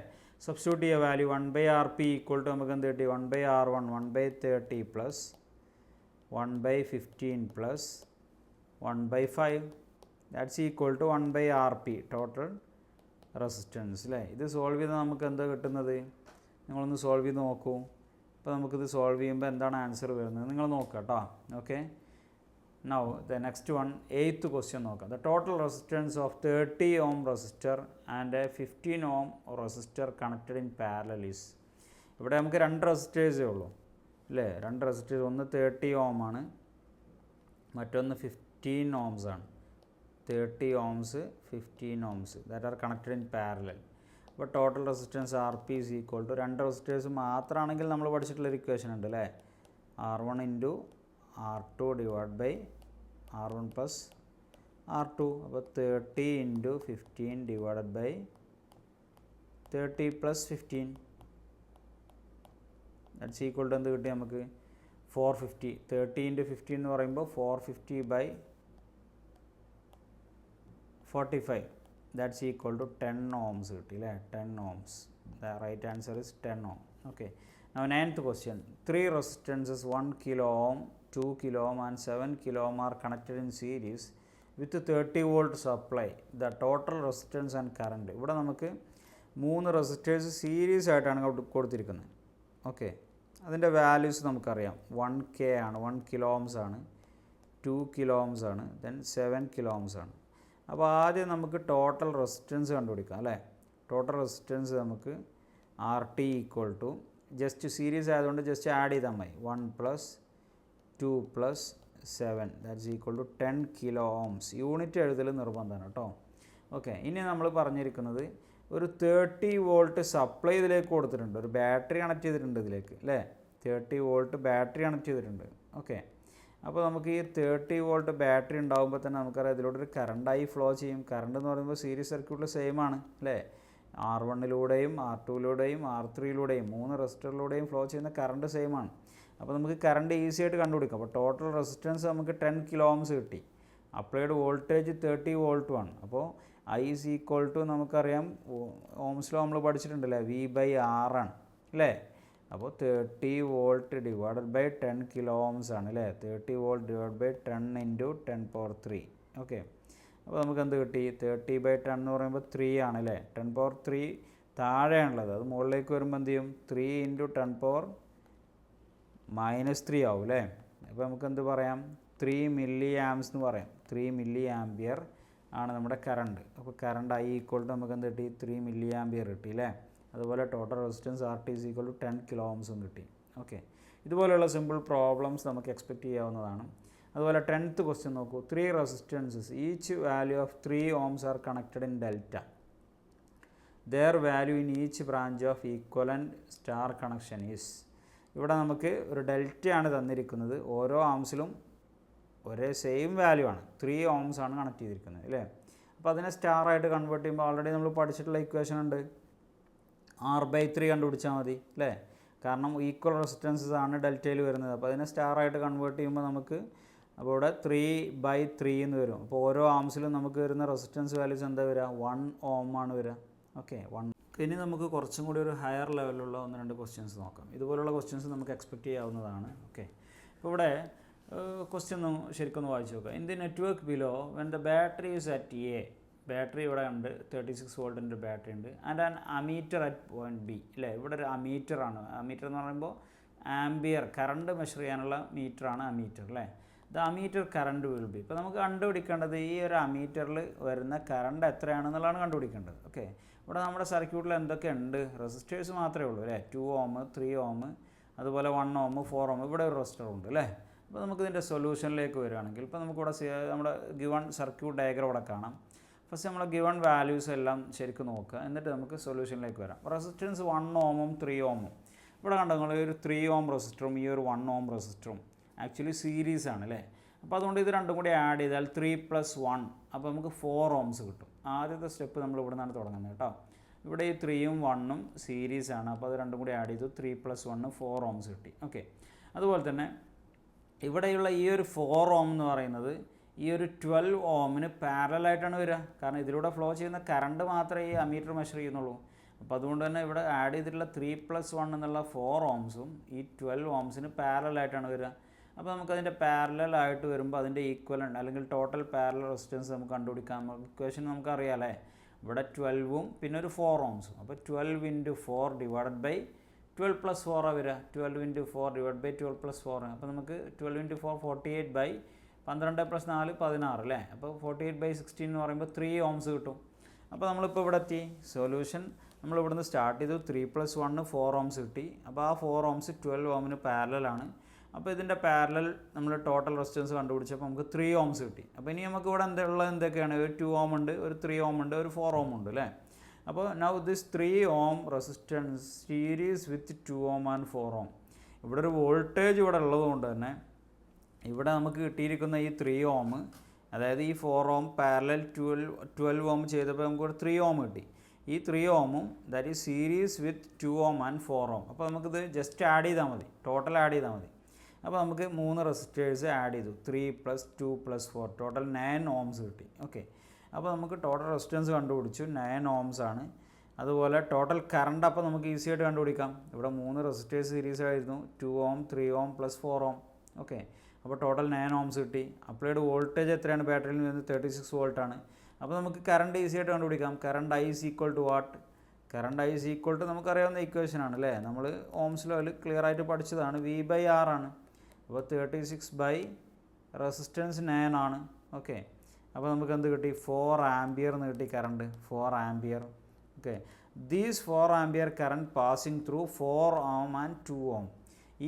സബ്സ്റ്റിറ്റ്യൂട്ട് ചെയ്യുക വാല്യൂ 1/Rp ഈക്വൽ ടു നമുക്ക് എന്ത് കിട്ടി? 1/R1 1/30 plus 1/15 plus 1/5 that's equal to 1/Rp total resistance അല്ലേ. ഇത് സോൾവ് ചെയ്താൽ നമുക്ക് എന്താ കിട്ടുന്നത്? നിങ്ങളൊന്ന് സോൾവ് ചെയ്ത് നോക്കൂ. അപ്പോൾ നമുക്കിത് സോൾവ് ചെയ്യുമ്പോൾ എന്താണ് ആൻസർ വരുന്നത് നിങ്ങൾ നോക്കുക കേട്ടോ. Okay, now the next one, 8th question നോക്കാം. The total resistance of 30 ohm resistor and a 15 ohm resistor connected in parallel is. ഇവിടെ നമുക്ക് 2 റെസിസ്റ്റേഴ്സേ ഉള്ളൂ അല്ലേ, 2 റെസിസ്റ്റേഴ്സ്, ഒന്ന് 30 ohm ആണ്, മറ്റൊന്ന് 15 ohms ആണ്. 30 ohms 15 ohms that are connected in parallel. അപ്പോൾ total resistance RP is equal to 2 resistors മാത്രമാണെങ്കിൽ നമ്മൾ പഠിച്ചിട്ടുള്ളൊരു ഇക്വേഷൻ ഉണ്ട് അല്ലേ, R1 into R2 divide by R1 plus R2. അപ്പോൾ 30 into 15 divided by 30 plus 15 that's equal to എന്ത് കിട്ടി നമുക്ക്? 450. 30 ഇൻറ്റു 15 എന്ന് പറയുമ്പോൾ 450 by 45 that's equal to 10 ohms കിട്ടി അല്ലേ, 10 ohms. The right answer is 10 ohm. Okay, now 9th question, 3 resistances 1 kilo ohm, 2 kilo ohm and 7 kilo ohm are connected in series with 30 volt supply. The total resistance and current. ഇവിടെ നമുക്ക് 3 resistors series ആയിട്ടാണ് കൊടുത്തിരിക്കുന്നത്. Okay, അതിൻ്റെ values നമുക്കറിയാം. 1K ആണ്, 1 kilo ohms ആണ്, 2 kilo ohms ആണ്, then 7 kilo ohms ആണ്. അപ്പോൾ ആദ്യം നമുക്ക് ടോട്ടൽ റെസിസ്റ്റൻസ് കണ്ടുപിടിക്കാം അല്ലേ. ടോട്ടൽ റെസിസ്റ്റൻസ് നമുക്ക് RT equal to, just series ആയതുകൊണ്ട് ജസ്റ്റ് ആഡ് ചെയ്താൽ മതി, 1 plus 2 plus 7 that's equal to 10 kilo ohms. Unit എഴുതൽ നിർബന്ധമാണ് കേട്ടോ. ഓക്കെ, ഇനി നമ്മൾ പറഞ്ഞിരിക്കുന്നത് ഒരു 30 വോൾട്ട് സപ്ലൈ ഇതിലേക്ക് കൊടുത്തിട്ടുണ്ട്, ഒരു ബാറ്ററി കണക്ട് ചെയ്തിട്ടുണ്ട് ഇതിലേക്ക് അല്ലേ, 30 വോൾട്ട് ബാറ്ററി കണക്ട് ചെയ്തിട്ടുണ്ട്. ഓക്കെ, അപ്പോൾ നമുക്ക് ഈ 30 വോൾട്ട് ബാറ്ററി ഉണ്ടാകുമ്പോൾ തന്നെ നമുക്കറിയാം ഇതിലൂടെ കറണ്ടായി ഫ്ലോ ചെയ്യും. കറണ്ട് എന്ന് പറയുമ്പോൾ സീരീസ് സർക്യൂട്ടിൽ സെയിം ആണ് അല്ലേ, R1ലൂടെയും R2ലൂടെയും R3ലൂടെയും 3 റെസിസ്റ്ററിലൂടെയും ഫ്ലോ ചെയ്യുന്ന കറണ്ട് സെയിം ആണ്. അപ്പോൾ നമുക്ക് കറണ്ട് ഈസി ആയിട്ട് കണ്ടുപിടിക്കാം. അപ്പോൾ ടോട്ടൽ റെസിസ്റ്റൻസ് നമുക്ക് 10 kilo ohms കിട്ടി, അപ്ലൈഡ് വോൾട്ടേജ് 30 വോൾട്ടും ആണ്. അപ്പോൾ I ഈസ് ഈക്വൽ ടു നമുക്കറിയാം ഓംസിലോ നമ്മൾ പഠിച്ചിട്ടുണ്ടല്ലേ, V/R ആണ് അല്ലേ. അപ്പോൾ 30 volt divided by 10 kilo ohms ആണ് അല്ലേ, 30 volt divide by 10 into 10⁻3. Okay, അപ്പോൾ നമുക്ക് എന്ത് കിട്ടി? 30/10 എന്ന് പറയുമ്പോൾ 3 ആണ് അല്ലേ, 10⁻3 താഴെയാണുള്ളത്, അത് മുകളിലേക്ക് വരുമ്പോൾ എന്ത് ചെയ്യും? 3 ഇൻറ്റു 10⁻³ ആവും അല്ലേ. അപ്പോൾ നമുക്ക് എന്ത് പറയാം? 3 milliamps എന്ന് പറയാം. 3 milliampere ആണ് നമ്മുടെ കറണ്ട്. അപ്പോൾ കറണ്ട് I ഈക്വൽ ടു നമുക്ക് എന്ത് കിട്ടി? 3 milliampere കിട്ടി അല്ലേ. അതുപോലെ total resistance RT is equal to 10 kilo ohms കിട്ടി. ഓക്കെ, ഇതുപോലെയുള്ള സിമ്പിൾ പ്രോബ്ലംസ് നമുക്ക് എക്സ്പെക്റ്റ് ചെയ്യാവുന്നതാണ്. അതുപോലെ 10th ക്വസ്റ്റ്യൻ നോക്കൂ. 3 resistances each value of 3 ohms are connected in delta. Their value in each branch of equivalent star connection is. ഇവിടെ നമുക്ക് ഒരു ഡെൽറ്റയാണ് തന്നിരിക്കുന്നത്, ഓരോ ആംസിലും ഒരേ സെയിം വാല്യൂ ആണ്, 3 ohms ആണ് കണക്ട് ചെയ്തിരിക്കുന്നത് അല്ലേ. അപ്പോൾ അതിനെ സ്റ്റാർ ആയിട്ട് കൺവേർട്ട് ചെയ്യുമ്പോൾ ഓൾറെഡി നമ്മൾ പഠിച്ചിട്ടുള്ള ഇക്വേഷൻ ഉണ്ട്, R/3 കണ്ടുപിടിച്ചാൽ മതി അല്ലേ. കാരണം ഈക്വൽ റെസിസ്റ്റൻസസ് ആണ് ഡെൽറ്റയിൽ വരുന്നത്. അപ്പോൾ അതിനെ സ്റ്റാർ ആയിട്ട് കൺവേർട്ട് ചെയ്യുമ്പോൾ നമുക്ക് അപ്പോൾ ഇവിടെ 3/3 എന്ന് വരും. അപ്പോൾ ഓരോ ആംസിലും നമുക്ക് വരുന്ന റെസിസ്റ്റൻസ് വാല്യൂസ് എന്താ വരിക? 1 ohm ആണ് വരിക. ഓക്കെ, 1. ഇനി നമുക്ക് കുറച്ചും കൂടി ഒരു ഹയർ ലെവലിലുള്ള 1-2 ക്വസ്റ്റ്യൻസ് നോക്കാം. ഇതുപോലുള്ള ക്വസ്റ്റ്യൻസ് നമുക്ക് എക്സ്പെക്റ്റ് ചെയ്യാവുന്നതാണ്. ഓക്കെ, ഇപ്പോൾ ഇവിടെ ക്വസ്റ്റ്യൻ ശരിക്കൊന്ന് വായിച്ചു നോക്കാം. In the network below when the battery is at A, battery ഇവിടെ ഉണ്ട്, 36 വോൾട്ടിൻ്റെ ബാറ്ററി ഉണ്ട്, and an ammeter at point B അല്ലേ. ഇവിടെ ഒരു അമീറ്ററാണ്. അമീറ്റർ എന്ന് പറയുമ്പോൾ ആംബിയർ കറണ്ട് മെഷർ ചെയ്യാനുള്ള മീറ്ററാണ് അമീറ്റർ അല്ലേ. The ammeter current will be. ഇപ്പോൾ നമുക്ക് കണ്ടുപിടിക്കേണ്ടത് ഈ ഒരു അമീറ്ററിൽ വരുന്ന കറണ്ട് എത്രയാണെന്നുള്ളതാണ് കണ്ടുപിടിക്കേണ്ടത്. ഓക്കെ, ഇവിടെ നമ്മുടെ സർക്യൂട്ടിൽ എന്തൊക്കെ ഉണ്ട്? റെസിസ്റ്റേഴ്സ് മാത്രമേ ഉള്ളൂ അല്ലേ, 2 ohm 3 ohm അതുപോലെ 1 ohm 4 ohm. ഇവിടെ ഒരു റെസിസ്റ്റർ ഉണ്ട് അല്ലേ. അപ്പോൾ നമുക്കിതിൻ്റെ സൊല്യൂഷനിലേക്ക് വരികയാണെങ്കിൽ ഇപ്പോൾ നമുക്കിവിടെ നമ്മുടെ ഗിവൺ സർക്യൂട്ട് ഡയഗ്രം ഇവിടെ കാണാം. ഫസ്റ്റ് നമ്മൾ ഗിവൺ വാല്യൂസ് എല്ലാം ശരിക്കും നോക്കുക, എന്നിട്ട് നമുക്ക് സൊല്യൂഷനിലേക്ക് വരാം. റെസിസ്റ്റൻസ് 1 ഓമും 3 ഓമും ഇവിടെ കണ്ടോ നിങ്ങൾ, ഒരു 3 ഓം റെസിസ്റ്ററും ഈ ഒരു 1 ഓം റെസിസ്റ്ററും ആക്ച്വലി സീരീസ് ആണ് അല്ലേ. അപ്പോൾ അതുകൊണ്ട് ഇത് രണ്ടും കൂടി ആഡ് ചെയ്താൽ 3 + 1 അപ്പോൾ നമുക്ക് 4 ഓംസ് കിട്ടും. ആദ്യത്തെ സ്റ്റെപ്പ് നമ്മൾ ഇവിടെ നിന്നാണ് തുടങ്ങുന്നത് കേട്ടോ. ഇവിടെ ഈ 3ഉം 1ഉം സീരീസ് ആണ്, അപ്പോൾ അത് രണ്ടും കൂടി ആഡ് ചെയ്തു 3 + 1 4 ഓംസ് കിട്ടി. ഓക്കെ, അതുപോലെ തന്നെ ഇവിടെയുള്ള ഈ ഒരു 4 ഓം എന്ന് പറയുന്നത് ഈ ഒരു 12 ഓമിന് പാരലായിട്ടാണ് വരിക. കാരണം ഇതിലൂടെ ഫ്ലോ ചെയ്യുന്ന കറണ്ട് മാത്രമേ ഈ അമീറ്റർ മെഷർ ചെയ്യുന്നുള്ളൂ. അപ്പോൾ അതുകൊണ്ട് തന്നെ ഇവിടെ ആഡ് ചെയ്തിട്ടുള്ള 3 + 1 എന്നുള്ള 4 ഓംസും ഈ 12 ഓംസിന് പാരലായിട്ടാണ് വരിക. അപ്പോൾ നമുക്കതിൻ്റെ പാരലായിട്ട് വരുമ്പോൾ അതിൻ്റെ ഈക്വലൻ്റ് അല്ലെങ്കിൽ ടോട്ടൽ പാരലൽ റെസിസ്റ്റൻസ് നമുക്ക് കണ്ടുപിടിക്കാം. ഇക്വേഷൻ നമുക്കറിയാം അല്ലേ. ഇവിടെ 12ഉം പിന്നെ ഒരു 4 ഓംസും, അപ്പോൾ 12 × 4 ഡിവൈഡഡ് ബൈ 12 + 4 വരിക. 12 × 4 ഡിവൈഡ് ബൈ 12 + 4. അപ്പോൾ നമുക്ക് 12 × 4 48 ബൈ 12 + 4 16 അല്ലേ. അപ്പോൾ 48 ബൈ 16 എന്ന് പറയുമ്പോൾ 3 ഓംസ് കിട്ടും. അപ്പോൾ നമ്മളിപ്പോൾ ഇവിടെ എത്തി. സൊല്യൂഷൻ നമ്മൾ ഇവിടുന്ന് സ്റ്റാർട്ട് ചെയ്തു. 3 + 1 4 ഓംസ് കിട്ടി. അപ്പോൾ ആ 4 ഓംസ് 12 ഓമിന് പാരലാണ്. അപ്പോൾ ഇതിൻ്റെ പാരലൽ നമ്മൾ ടോട്ടൽ റെസിസ്റ്റൻസ് കണ്ടുപിടിച്ചപ്പോൾ നമുക്ക് 3 ഓംസ് കിട്ടി. അപ്പോൾ ഇനി നമുക്ക് ഇവിടെ എന്തൊക്കെയാണ്, ഒരു 2 ഓം ഉണ്ട്, ഒരു 3 ഓം ഉണ്ട്, ഒരു 4 ഓം ഉണ്ട് അല്ലേ. അപ്പോൾ now this 3 ohm resistance series with 2 ohm and 4 ഓം. ഇവിടെ ഒരു വോൾട്ടേജ് ഇവിടെ ഉള്ളതുകൊണ്ട് തന്നെ ഇവിടെ നമുക്ക് കിട്ടിയിരിക്കുന്ന ഈ 3 ഓം, അതായത് ഈ 4 ഓം പാരലൽ 12 ഓം ചെയ്തപ്പോൾ നമുക്കൊരു 3 ഓം കിട്ടി. ഈ 3 ഓമും that is series with 2 ohm and 4 ohm. അപ്പോൾ നമുക്കിത് ജസ്റ്റ് ആഡ് ചെയ്താൽ മതി, ടോട്ടൽ ആഡ് ചെയ്താൽ മതി. അപ്പോൾ നമുക്ക് 3 റെസിസ്റ്റേഴ്സ് ആഡ് ചെയ്തു. 3 + 2 + 4 ടോട്ടൽ 9 ഓംസ് കിട്ടി. ഓക്കെ, അപ്പോൾ നമുക്ക് ടോട്ടൽ റെസിസ്റ്റൻസ് കണ്ടുപിടിച്ചു, 9 ഓംസ് ആണ്. അതുപോലെ ടോട്ടൽ കറണ്ട് അപ്പോൾ നമുക്ക് ഈസി ആയിട്ട് കണ്ടുപിടിക്കാം. ഇവിടെ 3 റെസിസ്റ്റേഴ്സ് സീരീസ് ആയിരുന്നു, 2 ഓം 3 ഓം + 4 ഓം. ഓക്കെ, അപ്പോൾ ടോട്ടൽ 9 ഓംസ് കിട്ടി. അപ്ലൈഡ് വോൾട്ടേജ് എത്രയാണ് ബാറ്ററിയിൽ നിന്ന് 36 വോൾട്ടാണ്. അപ്പോൾ നമുക്ക് കറണ്ട് ഈസി ആയിട്ട് കണ്ടുപിടിക്കാം. Current I = what? Current I = നമുക്കറിയാവുന്ന ഇക്വേഷൻ ആണ് അല്ലേ. നമ്മൾ ഓംസ് ലോയിൽ ക്ലിയർ ആയിട്ട് പഠിച്ചതാണ്. V/R ആണ്. അപ്പോൾ 36 ബൈ റെസിസ്റ്റൻസ് 9 ആണ്. ഓക്കെ, അപ്പോൾ നമുക്ക് എന്ത് കിട്ടി? 4 ആംപിയർ എന്ന് കിട്ടി current, 4 ampere. Okay, these 4 ampere current passing through 4 ohm and 2 ഓം.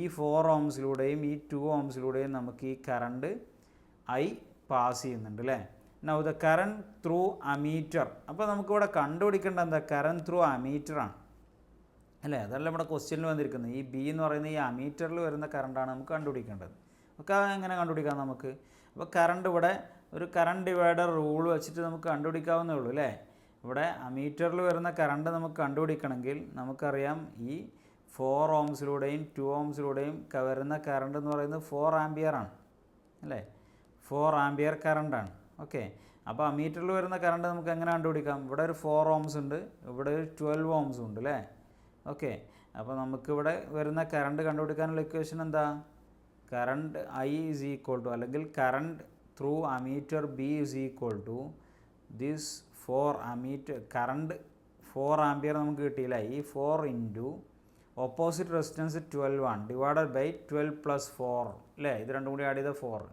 ഈ 4 ഓംസിലൂടെയും ഈ 2 ഓംസിലൂടെയും നമുക്ക് ഈ കറണ്ട് I പാസ് ചെയ്യുന്നുണ്ട് അല്ലേ. Now the current through ammeter. അപ്പോൾ നമുക്കിവിടെ കണ്ടുപിടിക്കേണ്ട എന്താ? കറണ്ട് ത്രൂ അമീറ്ററാണ് അല്ലേ. അതല്ല ഇവിടെ ക്വസ്റ്റ്യനിൽ വന്നിരിക്കുന്നത്. ഈ B എന്ന് പറയുന്ന ഈ അമീറ്ററിൽ വരുന്ന കറണ്ടാണ് നമുക്ക് കണ്ടുപിടിക്കേണ്ടത്. ഒക്കെ എങ്ങനെ കണ്ടുപിടിക്കാം നമുക്ക്? അപ്പോൾ കറണ്ട് ഇവിടെ ഒരു കറണ്ട് ഡിവൈഡർ റൂൾ വെച്ചിട്ട് നമുക്ക് കണ്ടുപിടിക്കാവുന്നേ ഉള്ളൂ അല്ലേ. ഇവിടെ അമീറ്ററിൽ വരുന്ന കറണ്ട് നമുക്ക് കണ്ടുപിടിക്കണമെങ്കിൽ നമുക്കറിയാം ഈ 4 ഓംസിലൂടെയും 2 ഓംസിലൂടെയും വരുന്ന കറണ്ട് എന്ന് പറയുന്നത് 4 ആംപിയർ ആണ് അല്ലേ. 4 ആംപിയർ കറണ്ടാണ്. ഓക്കെ, അപ്പോൾ അമീറ്ററിൽ വരുന്ന കറണ്ട് നമുക്ക് എങ്ങനെ കണ്ടുപിടിക്കാം? ഇവിടെ ഒരു 4 ഓംസ് ഉണ്ട്, ഇവിടെ ഒരു 12 ഓംസ് ഉണ്ട് അല്ലേ. ഓക്കെ, അപ്പോൾ നമുക്കിവിടെ വരുന്ന കറണ്ട് കണ്ടുപിടിക്കാനുള്ള ഇക്വേഷൻ എന്താ? കറണ്ട് I = അല്ലെങ്കിൽ current through ammeter B = this 4 ammeter current 4 ampere നമുക്ക് കിട്ടിയില്ല. ഈ 4 ഇൻറ്റു ഓപ്പോസിറ്റ് റെസിസ്റ്റൻസ് 12 ആണ് ഡിവൈഡഡ് ബൈ 12 + 4 അല്ലേ. ഇത് രണ്ടും കൂടി ആഡ് ചെയ്ത 4.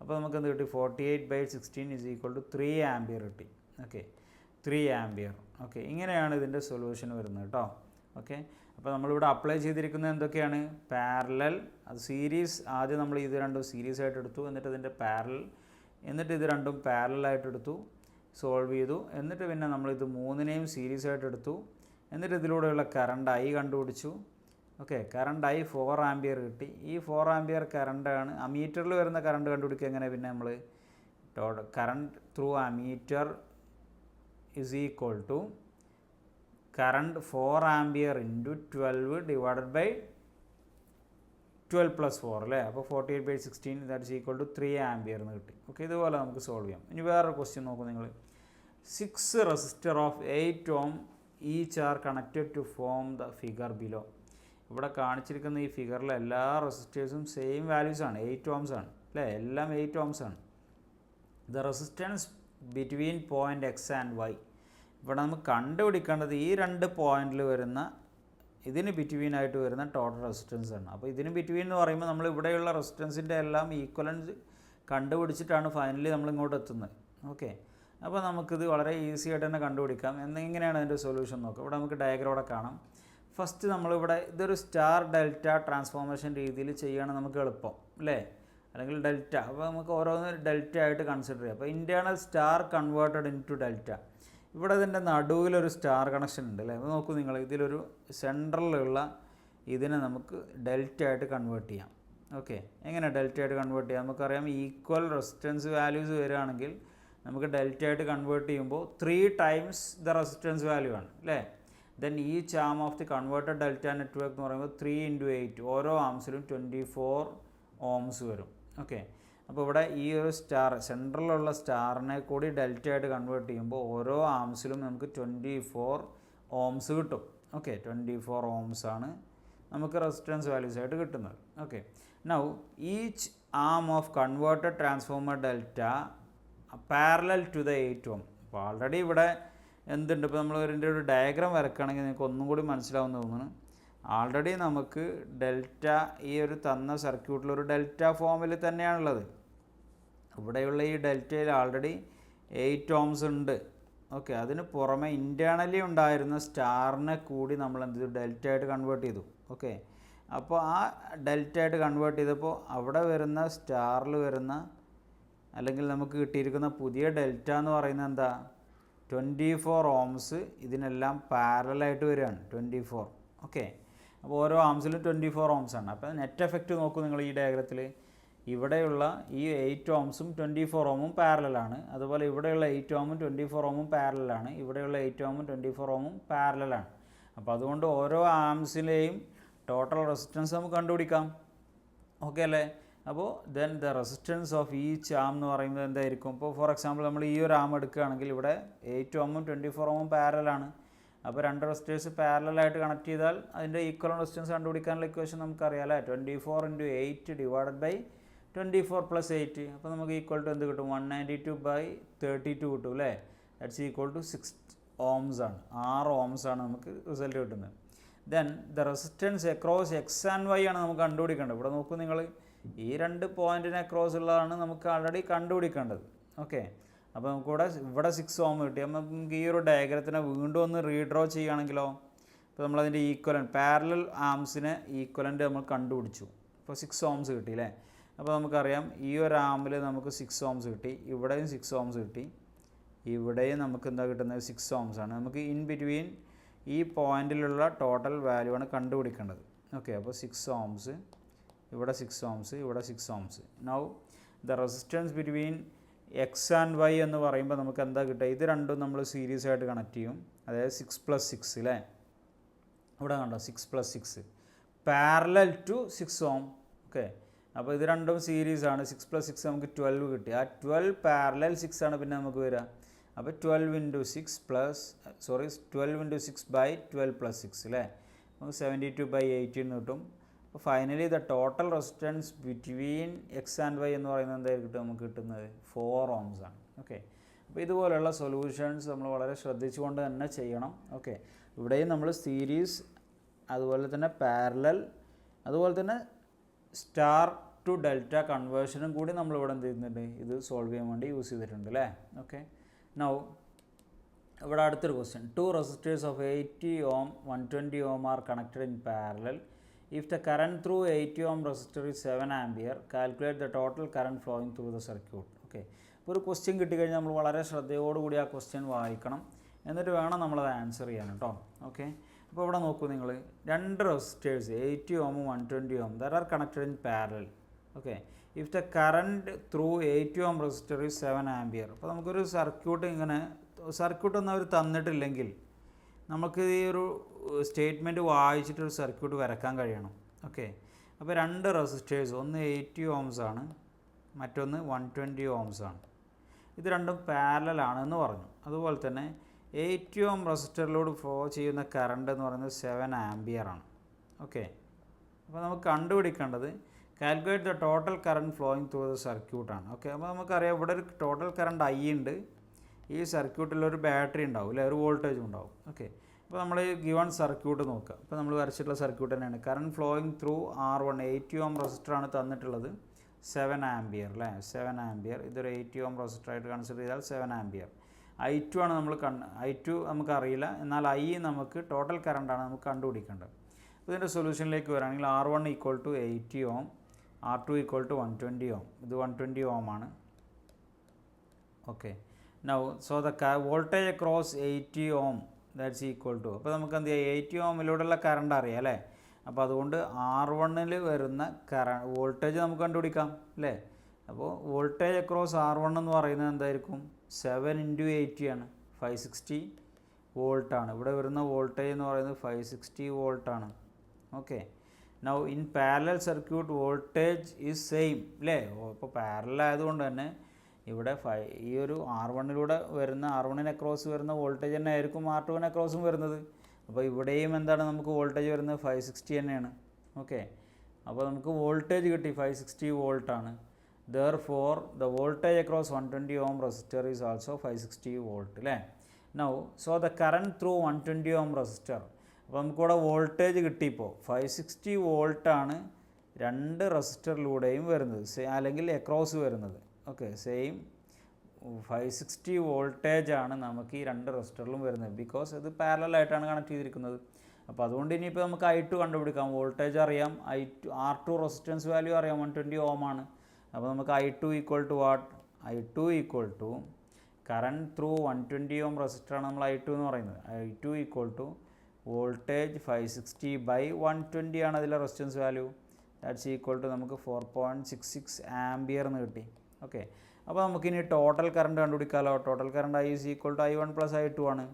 അപ്പോൾ നമുക്ക് എന്ത് കിട്ടി? 48/16 = 3 ആംപിയർ കിട്ടി. Okay, 3 ampere. ഓക്കെ, ഇങ്ങനെയാണ് ഇതിൻ്റെ സൊല്യൂഷൻ വരുന്നത് കേട്ടോ. ഓക്കെ, അപ്പോൾ നമ്മളിവിടെ അപ്ലൈ ചെയ്തിരിക്കുന്നത് എന്തൊക്കെയാണ്? പാരലൽ, അത് സീരീസ്. ആദ്യം നമ്മൾ ഇത് രണ്ടും സീരീസ് ആയിട്ട് എടുത്തു, എന്നിട്ട് ഇതിൻ്റെ പാരലൽ, എന്നിട്ട് ഇത് രണ്ടും പാരലായിട്ട് എടുത്തു, സോൾവ് ചെയ്തു. എന്നിട്ട് പിന്നെ നമ്മളിത് 3നെയും സീരീസ് ആയിട്ട് എടുത്തു, എന്നിട്ട് ഇതിലൂടെയുള്ള കറണ്ട് I കണ്ടുപിടിച്ചു. ഓക്കെ, കറണ്ട് I 4 ആംപിയർ കിട്ടി. ഈ 4 ആംപിയർ കറണ്ടാണ് അമീറ്ററിൽ വരുന്ന കറണ്ട് കണ്ടുപിടിക്കുക. എങ്ങനെ പിന്നെ നമ്മൾ current through ammeter = current 4 ampere into 12 divided by 12 + 4 അല്ലേ. അപ്പോൾ 48/16 ദാറ്റ് ഈസ് = 3 ആംപിയർ എന്ന് കിട്ടി. ഓക്കെ, ഇതുപോലെ നമുക്ക് സോൾവ് ചെയ്യാം. ഇനി വേറൊരു ക്വസ്റ്റ്യൻ നോക്കൂ നിങ്ങൾ. 6 resistor of 8 ohm each are connected to form the figure below. ഇവിടെ കാണിച്ചിരിക്കുന്ന ഈ ഫിഗറിലെ എല്ലാ റെസിസ്റ്റേഴ്സും സെയിം വാല്യൂസ് ആണ്, 8 ഓംസ് ആണ് അല്ലേ. എല്ലാം 8 ഓംസ് ആണ്. The resistance between point X and Y. ഇവിടെ നമുക്ക് കണ്ടുപിടിക്കേണ്ടത് ഈ 2 പോയിന്റിൽ വരുന്ന ഇതിന് ബിറ്റ്വീൻ ആയിട്ട് വരുന്ന ടോട്ടൽ റെസിസ്റ്റൻസ് ആണ്. അപ്പോൾ ഇതിന് ബിറ്റ്വീൻ എന്ന് പറയുമ്പോൾ നമ്മൾ ഇവിടെയുള്ള റെസിസ്റ്റൻസിൻ്റെ എല്ലാം ഈക്വലൻസ് കണ്ടുപിടിച്ചിട്ടാണ് ഫൈനലി നമ്മൾ ഇങ്ങോട്ട് എത്തുന്നത്. ഓക്കെ, അപ്പോൾ നമുക്കിത് വളരെ ഈസി ആയിട്ട് തന്നെ കണ്ടുപിടിക്കാം. എങ്ങനെയാണ് അതിൻ്റെ സൊല്യൂഷൻ നോക്കാം. ഇവിടെ നമുക്ക് ഡയഗ്രം ഇവിടെ കാണാം. ഫസ്റ്റ് നമ്മളിവിടെ ഇതൊരു സ്റ്റാർ ഡെൽറ്റ ട്രാൻസ്ഫോർമേഷൻ രീതിയിൽ ചെയ്യുകയാണ് നമുക്ക് എളുപ്പം അല്ലേ. അല്ലെങ്കിൽ ഡെൽറ്റ. അപ്പോൾ നമുക്ക് ഓരോന്ന് ഡെൽറ്റ ആയിട്ട് കൺസിഡർ ചെയ്യാം. അപ്പോൾ internal star converted into delta. ഇവിടെ ഇതിൻ്റെ നടുവിലൊരു സ്റ്റാർ കണക്ഷൻ ഉണ്ട് അല്ലേ. അപ്പോൾ നോക്കൂ നിങ്ങൾ, ഇതിലൊരു സെൻട്രലിലുള്ള ഇതിനെ നമുക്ക് ഡെൽറ്റ ആയിട്ട് കൺവേർട്ട് ചെയ്യാം. ഓക്കെ, എങ്ങനെ ഡെൽറ്റ ആയിട്ട് കൺവേർട്ട് ചെയ്യാം? നമുക്കറിയാം ഈക്വൽ റെസിസ്റ്റൻസ് വാല്യൂസ് വരികയാണെങ്കിൽ നമുക്ക് ഡെൽറ്റ ആയിട്ട് കൺവേർട്ട് ചെയ്യുമ്പോൾ 3 ടൈംസ് ദ റെസിസ്റ്റൻസ് വാല്യൂ ആണ് അല്ലേ. Then each arm of the converted delta network എന്ന് പറയുമ്പോൾ 3 × 8, ഓരോ ആംസിലും 24 ഓംസ് വരും. ഓക്കെ, അപ്പോൾ ഇവിടെ ഈ ഒരു സ്റ്റാർ സെൻട്രലിലുള്ള സ്റ്റാറിനെ കൂടി ഡെൽറ്റ ആയിട്ട് കൺവേർട്ട് ചെയ്യുമ്പോൾ ഓരോ ആംസിലും നമുക്ക് 24 ഓംസ് കിട്ടും. ഓക്കെ, 24 ഓംസ് ആണ് നമുക്ക് റെസിസ്റ്റൻസ് വാല്യൂസ് ആയിട്ട് കിട്ടുന്നത്. Okay, now each arm of converted transformer delta parallel to the 8 ohm. അപ്പോൾ ആൾറെഡി ഇവിടെ എന്തുണ്ട്, ഇപ്പോൾ നമ്മൾ ഇതിൻ്റെ ഒരു ഡയഗ്രാം വരക്കുകയാണെങ്കിൽ നിങ്ങൾക്ക് ഒന്നും കൂടി മനസ്സിലാവുമെന്ന് തോന്നുന്നു. ആൾറെഡി നമുക്ക് ഡെൽറ്റ ഈ ഒരു തന്ന സർക്യൂട്ടിലൊരു ഡെൽറ്റ ഫോമിൽ തന്നെയാണുള്ളത്. ഇവിടെയുള്ള ഈ ഡെൽറ്റയിൽ ആൾറെഡി 8 ഓംസ് ഉണ്ട്. ഓക്കെ, അതിന് പുറമെ ഇൻറ്റേർണലി ഉണ്ടായിരുന്ന സ്റ്റാറിനെ കൂടി നമ്മൾ എന്ത് ചെയ്തു, ഡെൽറ്റ ആയിട്ട് കൺവേർട്ട് ചെയ്തു. ഓക്കെ, അപ്പോൾ ആ ഡെൽറ്റ ആയിട്ട് കൺവേർട്ട് ചെയ്തപ്പോൾ അവിടെ വരുന്ന സ്റ്റാറിൽ വരുന്ന അല്ലെങ്കിൽ നമുക്ക് കിട്ടിയിരിക്കുന്ന പുതിയ ഡെൽറ്റ എന്ന് പറയുന്നത് എന്താ, 24 ഓംസ് ഇതിനെല്ലാം പാരലായിട്ട് വരികയാണ് 24. ഓക്കെ, അപ്പോൾ ഓരോ ആംസിലും 24 ഓംസ് ആണ്. അപ്പോൾ നെറ്റ് എഫക്റ്റ് നോക്കൂ നിങ്ങൾ ഈ ഡയഗ്രത്തിൽ. ഇവിടെയുള്ള ഈ 8 ഓംസും 24 ഓമും പാരലാണ്. അതുപോലെ ഇവിടെയുള്ള 8 ഓമും 24 ഓമും പാരലാണ്. ഇവിടെയുള്ള 8 ഓമും 24 ഓമും പാരലാണ്. അപ്പോൾ അതുകൊണ്ട് ഓരോ ആംസിലെയും ടോട്ടൽ റെസിസ്റ്റൻസ് നമുക്ക് കണ്ടുപിടിക്കാം. ഓക്കെ അല്ലേ. അപ്പോൾ then the resistance of each arm എന്ന് പറയുന്നത് എന്തായിരിക്കും? ഇപ്പോൾ ഫോർ എക്സാമ്പിൾ നമ്മൾ ഈ ഒരു ആം എടുക്കുകയാണെങ്കിൽ ഇവിടെ 8 ഓമും 24 ഓമും പാരലാണ്. അപ്പോൾ 2 റെസിസ്റ്റേഴ്സ് പാരലായിട്ട് കണക്ട് ചെയ്താൽ അതിൻ്റെ ഈക്വൽ റെസിസ്റ്റൻസ് കണ്ടുപിടിക്കാനുള്ള ഇക്വേഷൻ നമുക്കറിയാം അല്ലേ. 24 × 8 ഡിവൈഡഡ് ബൈ 24 + 8. അപ്പോൾ നമുക്ക് ഈക്വൽ ടു എന്ത് കിട്ടും, 192/32 കിട്ടും അല്ലേ. ദാറ്റ്സ് ഈക്വൽ ടു 6 ഓംസ് ആണ്. 6 ഓംസ് ആണ് നമുക്ക് റിസൾട്ട് കിട്ടുന്നത്. Then the resistance across X and Y ആണ് നമുക്ക് കണ്ടുപിടിക്കേണ്ടത്. ഇവിടെ നോക്കൂ നിങ്ങൾ, ഈ 2 പോയിൻറ്റിന് അക്രോസ് ഉള്ളതാണ് നമുക്ക് ആൾറെഡി കണ്ടുപിടിക്കേണ്ടത്. ഓക്കെ, അപ്പോൾ നമുക്ക് ഇവിടെ 6 ഓം കിട്ടി. അപ്പോൾ നമുക്ക് ഈ ഒരു ഡയഗ്രത്തിനെ വീണ്ടും ഒന്ന് റീഡ്രോ ചെയ്യുകയാണെങ്കിലോ, ഇപ്പോൾ നമ്മളതിൻ്റെ ഈക്വലൻറ്റ് പാരലൽ ആംസിനെ ഈക്വലൻറ്റ് നമ്മൾ കണ്ടുപിടിച്ചു. ഇപ്പോൾ 6 ഓംസ് കിട്ടി അല്ലേ. അപ്പോൾ നമുക്കറിയാം ഈ ഒരു ആമിൽ നമുക്ക് 6 ഓംസ് കിട്ടി, ഇവിടെയും 6 ഓംസ് കിട്ടി, ഇവിടെയും നമുക്ക് എന്താ കിട്ടുന്നത്, 6 ഓംസ് ആണ്. നമുക്ക് ഇൻ ബിറ്റ്വീൻ ഈ പോയിൻറ്റിലുള്ള ടോട്ടൽ വാല്യൂ ആണ് കണ്ടുപിടിക്കേണ്ടത്. ഓക്കെ, അപ്പോൾ 6 ഓംസ്, ഇവിടെ 6 ഓംസ്, ഇവിടെ 6 ohms. Now the resistance between X and Y എന്ന് പറയുമ്പോൾ നമുക്ക് എന്താ കിട്ടുക, ഇത് രണ്ടും നമ്മൾ സീരീസ് ആയിട്ട് കണക്ട് ചെയ്യും. അതായത് 6 + 6 അല്ലേ. ഇവിടെ കണ്ടോ 6 + 6 പാരലൽ ടു 6 ഓം. ഓക്കെ, അപ്പോൾ ഇത് രണ്ടും സീരീസ് ആണ്. 6 + 6 നമുക്ക് 12 കിട്ടി. ആ 12 പാരലൽ 6 ആണ് പിന്നെ നമുക്ക് വരിക. അപ്പോൾ 12 × 6 / 12 + 6 അല്ലേ. നമുക്ക് 72/18 കിട്ടും. അപ്പോൾ finally the total resistance between X and Y എന്ന് പറയുന്നത് എന്തായിരിക്കും നമുക്ക് കിട്ടുന്നത്, 4 ഓംസ് ആണ്. ഓക്കെ, അപ്പോൾ ഇതുപോലെയുള്ള സൊല്യൂഷൻസ് നമ്മൾ വളരെ ശ്രദ്ധിച്ചുകൊണ്ട് തന്നെ ചെയ്യണം. ഓക്കെ, ഇവിടെയും നമ്മൾ സീരീസ്, അതുപോലെ തന്നെ പാരലൽ, അതുപോലെ തന്നെ സ്റ്റാർ ടു ഡെൽറ്റ കൺവേർഷനും കൂടി നമ്മളിവിടെ എന്ത് ചെയ്യുന്നുണ്ട്, ഇത് സോൾവ് ചെയ്യാൻ വേണ്ടി യൂസ് ചെയ്തിട്ടുണ്ട് അല്ലേ. ഓക്കെ, നൗ ഇവിടെ അടുത്തൊരു question. 2 resistors of 80 ohm 120 ohm are connected in parallel. If the current through 80 ohm resistor is 7 ampere, calculate the total current flowing through the circuit. Okay, ഇപ്പോൾ ഒരു ക്വസ്റ്റ്യൻ കിട്ടിക്കഴിഞ്ഞാൽ നമ്മൾ വളരെ ശ്രദ്ധയോടുകൂടി ആ ക്വസ്റ്റ്യൻ വായിക്കണം, എന്നിട്ട് വേണം നമ്മളത് ആൻസർ ചെയ്യാൻ കേട്ടോ. ഓക്കെ, അപ്പോൾ ഇവിടെ നോക്കൂ നിങ്ങൾ, 2 റെസിസ്റ്റേഴ്സ് 80 ഓമും 120 ohm that are connected in parallel. Okay, if the current through 80 ohm resistor is 7 ampere. അപ്പോൾ നമുക്കൊരു സർക്യൂട്ടൊന്നും അവർ തന്നിട്ടില്ലെങ്കിൽ നമുക്ക് ഈ ഒരു സ്റ്റേറ്റ്മെൻറ്റ് വായിച്ചിട്ടൊരു സർക്യൂട്ട് വരക്കാൻ കഴിയണം. ഓക്കെ, അപ്പോൾ 2 റെസിസ്റ്റേഴ്സ്, ഒന്ന് 80 ഓംസ് ആണ്, മറ്റൊന്ന് 120 ഓംസ് ആണ്. ഇത് രണ്ടും പാരലലാണെന്ന് പറഞ്ഞു. അതുപോലെ തന്നെ 80 ഓം റെസിസ്റ്ററിലൂടെ ഫ്ലോ ചെയ്യുന്ന കറണ്ട് എന്ന് പറയുന്നത് 7 ആംപിയർ ആണ്. ഓക്കെ, അപ്പോൾ നമുക്ക് കണ്ടുപിടിക്കേണ്ടത് calculate the total current flowing through the സർക്യൂട്ടാണ്. ഓക്കെ, അപ്പോൾ നമുക്കറിയാം ഇവിടെ ഒരു ടോട്ടൽ കറണ്ട് I ഉണ്ട്, ഈ സർക്യൂട്ടിലൊരു ബാറ്ററി ഉണ്ടാവും അല്ലേ, ഒരു വോൾട്ടേജും ഉണ്ടാവും. ഓക്കെ, അപ്പോൾ നമ്മൾ ഗിവൺ സർക്യൂട്ട് നോക്കുക. ഇപ്പോൾ നമ്മൾ വരച്ചിട്ടുള്ള സർക്യൂട്ട് തന്നെയാണ്. കറണ്ട് ഫ്ലോയിങ് ത്രൂ R1 80 ഓം റെസിസ്റ്ററാണ് തന്നിട്ടുള്ളത്, 7 ആംപിയർ അല്ലേ, 7 ആംപിയർ. ഇതൊരു 80 ഓം റെസിസ്റ്ററായിട്ട് കൺസിഡർ ചെയ്താൽ 7 ആംപിയർ. I2 ആണ് നമ്മൾ I2 നമുക്കറിയില്ല, എന്നാൽ I നമുക്ക് ടോട്ടൽ കറണ്ടാണ് നമുക്ക് കണ്ടുപിടിക്കേണ്ടത്. അപ്പോൾ ഇതിൻ്റെ സൊല്യൂഷനിലേക്ക് വരികയാണെങ്കിൽ R1 = 80 Om, R2 equal to 120 ohm. ഇത് 120 ohm ആണ്. Okay. Now so the voltage across 80 ohm that's equal to, അപ്പോൾ നമുക്ക് എന്ത് ചെയ്യാം, 80 ഓമിലൂടെയുള്ള കറണ്ട് അറിയാം അല്ലേ. അപ്പോൾ അതുകൊണ്ട് R1 വരുന്ന വോൾട്ടേജ് നമുക്ക് കണ്ടുപിടിക്കാം അല്ലേ. അപ്പോൾ വോൾട്ടേജ് അക്രോസ് R1 എന്ന് പറയുന്നത് എന്തായിരിക്കും, 7 × 80 ആണ്, 560 വോൾട്ടാണ്. ഇവിടെ വരുന്ന വോൾട്ടേജ് എന്ന് പറയുന്നത് 560 വോൾട്ടാണ്. Okay. Now in parallel circuit voltage is same അല്ലേ. ഇപ്പോൾ പാരലൽ ആയതുകൊണ്ട് തന്നെ ഇവിടെ ഈ ഒരു R1 വരുന്ന R1 അക്രോസ് വരുന്ന വോൾട്ടേജ് തന്നെ ആയിരിക്കും R2 അക്രോസും വരുന്നത്. അപ്പോൾ ഇവിടെയും എന്താണ് നമുക്ക് വോൾട്ടേജ് വരുന്നത് 560 തന്നെയാണ്. ഓക്കെ. അപ്പോൾ നമുക്ക് വോൾട്ടേജ് കിട്ടി 560 വോൾട്ടാണ്. Therefore the voltage across 120 ohm resistor is also 560 volt അല്ലേ. Now so the current through 120 ohm resistor, അപ്പോൾ നമുക്കിവിടെ വോൾട്ടേജ് കിട്ടിയപ്പോൾ 560 വോൾട്ടാണ് രണ്ട് റെസിസ്റ്ററിലൂടെയും വരുന്നത്, അല്ലെങ്കിൽ അക്രോസ് വരുന്നത്. ഓക്കെ. സെയിം 560 വോൾട്ടേജ് ആണ് നമുക്ക് ഈ രണ്ട് റെസിസ്റ്ററിലും വരുന്നത്, ബിക്കോസ് ഇത് പാരലലായിട്ടാണ് കണക്ട് ചെയ്തിരിക്കുന്നത്. അപ്പോൾ അതുകൊണ്ട് ഇനിയിപ്പോൾ നമുക്ക് I2 കണ്ടുപിടിക്കാം. വോൾട്ടേജ് അറിയാം, R2 റെസിസ്റ്റൻസ് വാല്യൂ അറിയാം, 120 ohm ആണ്. അപ്പോൾ നമുക്ക് I2 equal to what, I2 equal to current through 120 ohm റെസിസ്റ്ററാണ് നമ്മൾ I2 എന്ന് പറയുന്നത്. I2 equal to voltage 560 by 120 ആണ് അതിലെ resistance value, that's equal to നമുക്ക് 4.66 ആംപിയർ എന്ന് കിട്ടി. ഓക്കെ. അപ്പോൾ നമുക്കിനി ടോട്ടൽ കറണ്ട് കണ്ടുപിടിക്കാമല്ലോ. Total current I is equal to I1 plus I2 ആണ്.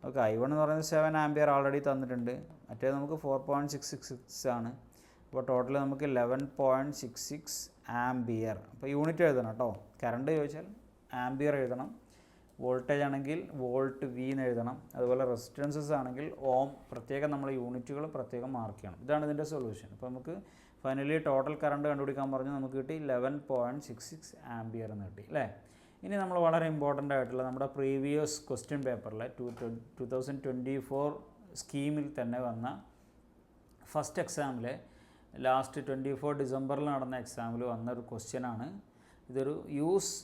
ഓക്കെ. I1 എന്ന് പറയുന്നത് 7 ആംപിയർ ആൾറെഡി തന്നിട്ടുണ്ട്, മറ്റേത് നമുക്ക് 4.66 ആണ്. അപ്പോൾ ടോട്ടൽ നമുക്ക് 11.66 ആംപിയർ. അപ്പോൾ യൂണിറ്റ് എഴുതണം കേട്ടോ. കറണ്ട് ചോദിച്ചാൽ ആംപിയർ എഴുതണം, വോൾട്ടേജ് ആണെങ്കിൽ വോൾട്ട് വി എന്ന് എഴുതണം, അതുപോലെ റെസിസ്റ്റൻസസ് ആണെങ്കിൽ ഓം, പ്രത്യേകം നമ്മൾ യൂണിറ്റുകൾ പ്രത്യേകം മാർക്ക് ചെയ്യണം. ഇതാണ് ഇതിൻ്റെ സൊല്യൂഷൻ. അപ്പോൾ നമുക്ക് ഫൈനലി ടോട്ടൽ കറണ്ട് കണ്ടുപിടിക്കാൻ പറഞ്ഞു, നമുക്ക് കിട്ടി 11.66 ആംപിയർ എന്ന് കിട്ടി അല്ലേ. ഇനി നമ്മൾ വളരെ ഇമ്പോർട്ടൻ്റ് ആയിട്ടുള്ള നമ്മുടെ പ്രീവിയസ് ക്വസ്റ്റ്യൻ പേപ്പറിലെ 2024 സ്കീമിൽ തന്നെ വന്ന ഫസ്റ്റ് എക്സാമിലെ ലാസ്റ്റ് 24 ഡിസംബറിൽ നടന്ന എക്സാമിൽ വന്ന ഒരു ക്വസ്റ്റ്യനാണ്. ഇതൊരു use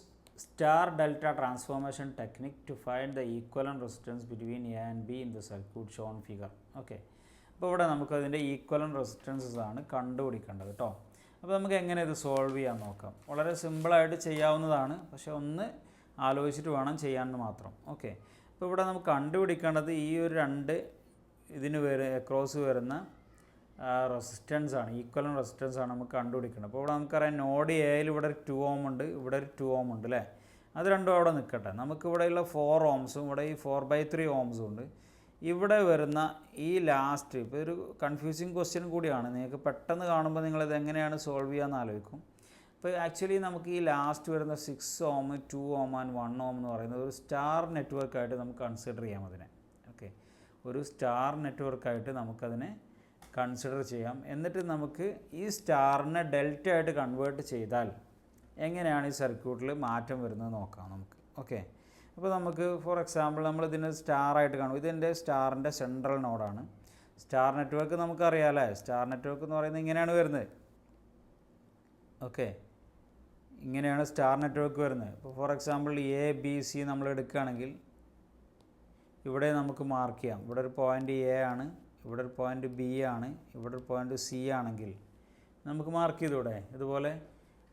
star delta transformation technique to find the equivalent resistance between A and B in the circuit shown figure. Okay. അപ്പോൾ ഇവിടെ നമുക്കതിൻ്റെ ഈക്വലൻറ്റ് റെസിസ്റ്റൻസസ് ആണ് കണ്ടുപിടിക്കേണ്ടത് കേട്ടോ. അപ്പോൾ നമുക്ക് എങ്ങനെ ഇത് സോൾവ് ചെയ്യാൻ നോക്കാം. വളരെ സിമ്പിളായിട്ട് ചെയ്യാവുന്നതാണ്, പക്ഷേ ഒന്ന് ആലോചിച്ചിട്ട് വേണം ചെയ്യാമെന്ന് മാത്രം. ഓക്കെ. അപ്പോൾ ഇവിടെ നമുക്ക് കണ്ടുപിടിക്കേണ്ടത് ഈ ഒരു രണ്ട് ഇതിന് അക്രോസ് വരുന്ന റെസിസ്റ്റൻസ് ആണ്, ഈക്വലൻറ്റ് റെസിസ്റ്റൻസ് ആണ് നമുക്ക് കണ്ടുപിടിക്കണം. അപ്പോൾ ഇവിടെ നമുക്കറിയാം നോഡ് എയിൽ ഇവിടെ ഒരു 2 ohm ഉണ്ട്, ഇവിടെ ഒരു 2 ohm ഉണ്ട് അല്ലേ. അത് രണ്ടും അവിടെ നിൽക്കട്ടെ. നമുക്കിവിടെയുള്ള 4 ohmസും ഇവിടെ ഈ 4/3 ohmസും ഉണ്ട്. ഇവിടെ വരുന്ന ഈ ലാസ്റ്റ്, ഇപ്പോൾ ഒരു കൺഫ്യൂസിങ് ക്വസ്റ്റ്യൻ കൂടിയാണ്, നിങ്ങൾക്ക് പെട്ടെന്ന് കാണുമ്പോൾ നിങ്ങളിത് എങ്ങനെയാണ് സോൾവ് ചെയ്യാമെന്ന് ആലോചിക്കും. അപ്പോൾ ആക്ച്വലി നമുക്ക് ഈ ലാസ്റ്റ് വരുന്ന 6 ohm, 2 ohm ആൻഡ് 1 ohm എന്ന് പറയുന്നത് ഒരു സ്റ്റാർ നെറ്റ്വർക്കായിട്ട് നമുക്ക് കൺസിഡർ ചെയ്യാം അതിനെ. ഓക്കെ. ഒരു സ്റ്റാർ നെറ്റ്വർക്കായിട്ട് നമുക്കതിനെ കൺസിഡർ ചെയ്യാം. എന്നിട്ട് നമുക്ക് ഈ സ്റ്റാറിനെ ഡെൽറ്റ ആയിട്ട് കൺവേർട്ട് ചെയ്താൽ എങ്ങനെയാണ് ഈ സർക്യൂട്ടിൽ മാറ്റം വരുന്നത് നോക്കാം നമുക്ക്. ഓക്കെ. അപ്പോൾ നമുക്ക് ഫോർ എക്സാമ്പിൾ നമ്മൾ ഇതിനെ സ്റ്റാറായിട്ട് കാണും. ഇതെൻ്റെ സ്റ്റാറിൻ്റെ സെൻട്രൽ നോഡാണ്. സ്റ്റാർ നെറ്റ്വർക്ക് നമുക്കറിയാമല്ലേ, സ്റ്റാർ നെറ്റ്വർക്ക് എന്ന് പറയുന്നത് ഇങ്ങനെയാണ് വരുന്നത്. ഓക്കെ. ഇങ്ങനെയാണ് സ്റ്റാർ നെറ്റ്വർക്ക് വരുന്നത്. ഇപ്പോൾ ഫോർ എക്സാമ്പിൾ ABC നമ്മൾ എടുക്കുകയാണെങ്കിൽ ഇവിടെ നമുക്ക് മാർക്ക് ചെയ്യാം. ഇവിടെ ഒരു പോയിൻ്റ് A ആണ്, ഇവിടെ ഒരു പോയിൻ്റ് B ആണ്, ഇവിടെ ഒരു പോയിൻ്റ് C ആണെങ്കിൽ നമുക്ക് മാർക്ക് ചെയ്തൂടെ ഇതുപോലെ.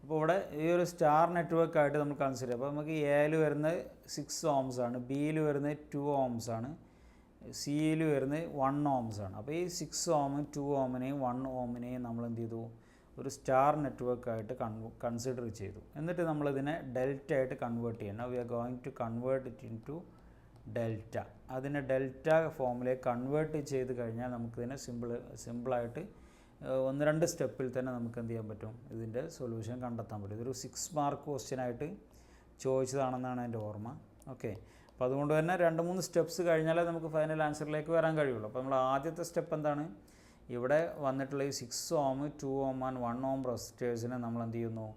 അപ്പോൾ ഇവിടെ ഈ ഒരു സ്റ്റാർ നെറ്റ്വർക്കായിട്ട് നമ്മൾ കൺസിഡർ ചെയ്യാം. അപ്പോൾ നമുക്ക് Aയിൽ വരുന്നത് 6 ohms ആണ്, Bയിൽ വരുന്നത് 2 ohms ആണ്, Cയിൽ വരുന്നത് 1 ohms ആണ്. അപ്പോൾ ഈ 6 ohm, 2 ohmനെയും 1 ohmനെയും നമ്മൾ എന്ത് ചെയ്തു, ഒരു സ്റ്റാർ നെറ്റ്വർക്കായിട്ട് കൺസിഡർ ചെയ്തു. എന്നിട്ട് നമ്മളിതിനെ ഡെൽറ്റ ആയിട്ട് കൺവേർട്ട് ചെയ്യണം. We are going to convert it into delta. അതിനെ ഡെൽറ്റ ഫോമിലേക്ക് കൺവേർട്ട് ചെയ്ത് കഴിഞ്ഞാൽ നമുക്കിതിനെ സിമ്പിളായിട്ട് 1-2 സ്റ്റെപ്പിൽ തന്നെ നമുക്ക് എന്ത് ചെയ്യാൻ പറ്റും, ഇതിൻ്റെ സൊല്യൂഷൻ കണ്ടെത്താൻ പറ്റും. ഇതൊരു 6 മാർക്ക് ക്വസ്റ്റ്യനായിട്ട് ചോദിച്ചതാണെന്നാണ് എൻ്റെ ഓർമ്മ. ഓക്കെ. അപ്പോൾ അതുകൊണ്ട് തന്നെ 2-3 സ്റ്റെപ്സ് കഴിഞ്ഞാലേ നമുക്ക് ഫൈനൽ ആൻസറിലേക്ക് വരാൻ കഴിയുള്ളൂ. അപ്പോൾ നമ്മൾ ആദ്യത്തെ സ്റ്റെപ്പ് എന്താണ്, ഇവിടെ വന്നിട്ടുള്ള ഈ 6 ohm, 2 ohm ആൻഡ് 1 ohm റെസിസ്റ്റേഴ്സിനെ നമ്മൾ എന്ത് ചെയ്യുന്നു,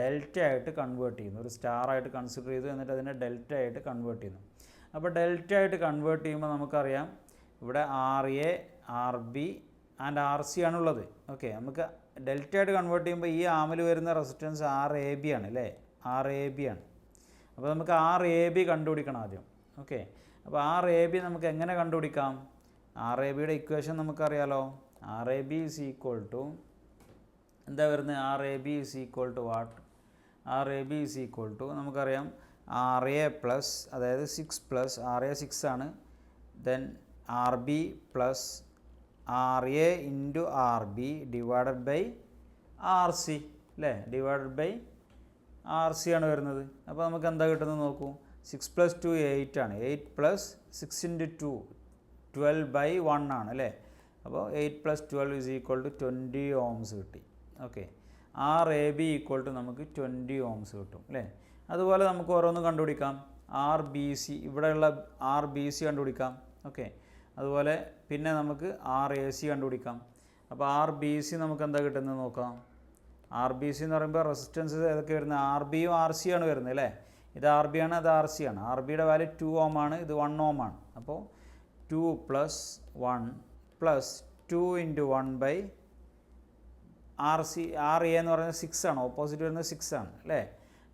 ഡെൽറ്റ ആയിട്ട് കൺവേർട്ട് ചെയ്യുന്നു. ഒരു സ്റ്റാറായിട്ട് കൺസിഡർ ചെയ്തു, എന്നിട്ട് അതിനെ ഡെൽറ്റ ആയിട്ട് കൺവേർട്ട് ചെയ്യുന്നു. അപ്പോൾ ഡെൽറ്റ ആയിട്ട് കൺവേർട്ട് ചെയ്യുമ്പോൾ നമുക്കറിയാം ഇവിടെ RA, RB ആൻഡ് RC ആണുള്ളത്. ഓക്കെ. നമുക്ക് ഡെൽറ്റ ആയിട്ട് കൺവേർട്ട് ചെയ്യുമ്പോൾ ഈ ആമിൽ വരുന്ന റെസിസ്റ്റൻസ് RAB ആണ് അല്ലേ, RAB ആണ്. അപ്പോൾ നമുക്ക് RAB കണ്ടുപിടിക്കണം ആദ്യം. ഓക്കെ. അപ്പോൾ RAB നമുക്ക് എങ്ങനെ കണ്ടുപിടിക്കാം, RABയുടെ ഇക്വേഷൻ നമുക്കറിയാലോ. RAB ഈസ് ഈക്വൽ ടു എന്താ വരുന്നത്? R A B is equal to what? R A B is equal to നമുക്കറിയാം ആർ എ പ്ലസ്, അതായത് 6 പ്ലസ് ആർ എ 6 ആണ്, then R B plus R A into R B divided by R C അല്ലേ? Divided by R C ആണ് വരുന്നത്. അപ്പോൾ നമുക്ക് എന്താ കിട്ടുന്നത് നോക്കൂ. 6 പ്ലസ് 2 8 ആണ്. 8 പ്ലസ് 6 ഇൻറ്റു 2 12 ബൈ 1 ആണ് അല്ലേ? അപ്പോൾ 8 plus 12 is equal to 20 ohms കിട്ടി. Okay, R A B equal to നമുക്ക് 20 ഓംസ് കിട്ടും അല്ലേ? അതുപോലെ നമുക്ക് ഓരോന്ന് കണ്ടുപിടിക്കാം. ആർ ബി സി, ഇവിടെയുള്ള ആർ ബി സി കണ്ടുപിടിക്കാം. ഓക്കെ, അതുപോലെ പിന്നെ നമുക്ക് ആർ എ സി കണ്ടുപിടിക്കാം. അപ്പോൾ ആർ ബി സി നമുക്ക് എന്താ കിട്ടുന്നത് നോക്കാം. ആർ ബി സി എന്ന് പറയുമ്പോൾ റെസിസ്റ്റൻസ് ഏതൊക്കെ വരുന്നത്? ആർ ബിയും ആർ സി ആണ് വരുന്നത് അല്ലേ? ഇത് ആർ ബി ആണ്, അത് ആർ സി ആണ്. ആർ ബിയുടെ വാല്യൂ 2 ഓം ആണ്, ഇത് 1 ഓം ആണ്. അപ്പോൾ 2 plus 1 plus 2 into 1 by R C. R A എന്ന് പറയുന്നത് 6 ആണ്, ഓപ്പോസിറ്റ് വരുന്നത് 6 ആണ് അല്ലേ?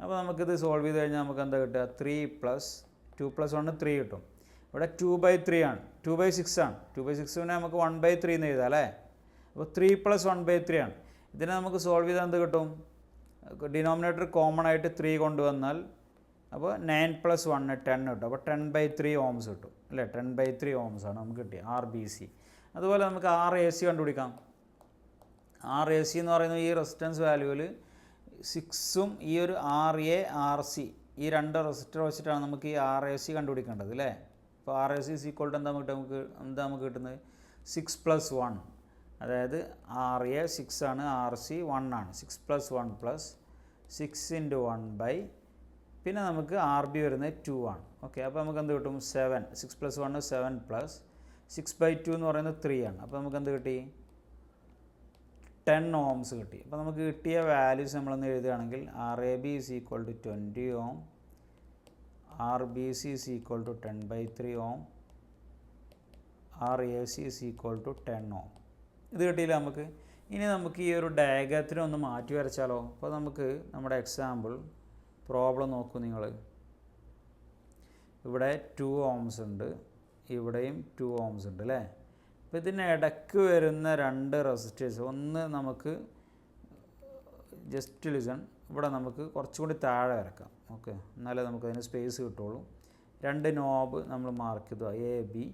അപ്പോൾ നമുക്കിത് സോൾവ് ചെയ്ത് കഴിഞ്ഞാൽ നമുക്ക് എന്താ കിട്ടുക? 3 പ്ലസ് 2 പ്ലസ് 1 3 കിട്ടും. ഇവിടെ 2/3 ആണ്, 2/6 ആണ്. 2/6 നമുക്ക് 1/3 എന്ന് എഴുതാം അല്ലേ? അപ്പോൾ 3 പ്ലസ് 1/3 ആണ്. ഇതിനെ നമുക്ക് സോൾവ് ചെയ്താൽ എന്ത് കിട്ടും? ഡിനോമിനേറ്റർ കോമൺ ആയിട്ട് 3 കൊണ്ടുവന്നാൽ അപ്പോൾ 9 പ്ലസ് 1 10 കിട്ടും. അപ്പോൾ 10/3 ഓംസ് കിട്ടും അല്ലേ? 10/3 ഓംസ് ആണ് നമുക്ക് കിട്ടിയത് ആർ ബി സി. അതുപോലെ നമുക്ക് ആർ എ സി കണ്ടുപിടിക്കാം. ആർ എ സി എന്ന് പറയുന്നത് ഈ റെസിസ്റ്റൻസ് വാല്യൂവിൽ 6ഉം ഈ ഒരു ആർ എ ആർ സി ഈ രണ്ട് റെസിസ്റ്റർ വെച്ചിട്ടാണ് നമുക്ക് ഈ ആർ എ സി കണ്ടുപിടിക്കേണ്ടത് അല്ലേ? അപ്പോൾ R A C is equal to എന്താ നമുക്ക് കിട്ടുന്നത്? 6 പ്ലസ് 1, അതായത് ആർ എ 6 ആണ്, ആർ സി 1 ആണ്. 6 പ്ലസ് 1 പ്ലസ് 6 ഇൻറ്റു 1 ബൈ പിന്നെ നമുക്ക് ആർ ബി വരുന്നത് 2 ആണ്. ഓക്കെ, അപ്പോൾ നമുക്ക് എന്ത് കിട്ടും? 7. 6 പ്ലസ് 1 7 പ്ലസ് 6/2 എന്ന് പറയുന്നത് 3 ആണ്. അപ്പോൾ നമുക്ക് എന്ത് കിട്ടി? 10 ഓംസ് കിട്ടി. അപ്പോൾ നമുക്ക് കിട്ടിയ വാല്യൂസ് നമ്മളൊന്ന് എഴുതുകയാണെങ്കിൽ R A B is equal to 20 ohm, R B C is equal to 10/3 ohm, R A C is equal to 10 ohm. ഇത് കിട്ടിയില്ല നമുക്ക്. ഇനി നമുക്ക് ഈ ഒരു ഡയഗ്രത്തിനെ ഒന്ന് മാറ്റി വരച്ചാലോ? അപ്പോൾ നമുക്ക് നമ്മുടെ എക്സാമ്പിൾ പ്രോബ്ലം നോക്കൂ നിങ്ങൾ. ഇവിടെ 2 ഓംസ് ഉണ്ട്, ഇവിടെയും 2 ഓംസ് ഉണ്ട് അല്ലേ? അപ്പോൾ ഇതിന് ഇടയ്ക്ക് വരുന്ന രണ്ട് റെസിസ്റ്റേഴ്സ്, ഒന്ന് നമുക്ക് ജസ്റ്റ് ലിസൺ, ഇവിടെ നമുക്ക് കുറച്ചുകൂടി താഴെ വരക്കാം. ഓക്കെ, എന്നാലേ നമുക്കതിന് സ്പേസ് കിട്ടുള്ളൂ. രണ്ട് നോബ് നമ്മൾ മാർക്ക് ചെയ്തു, എ ബി.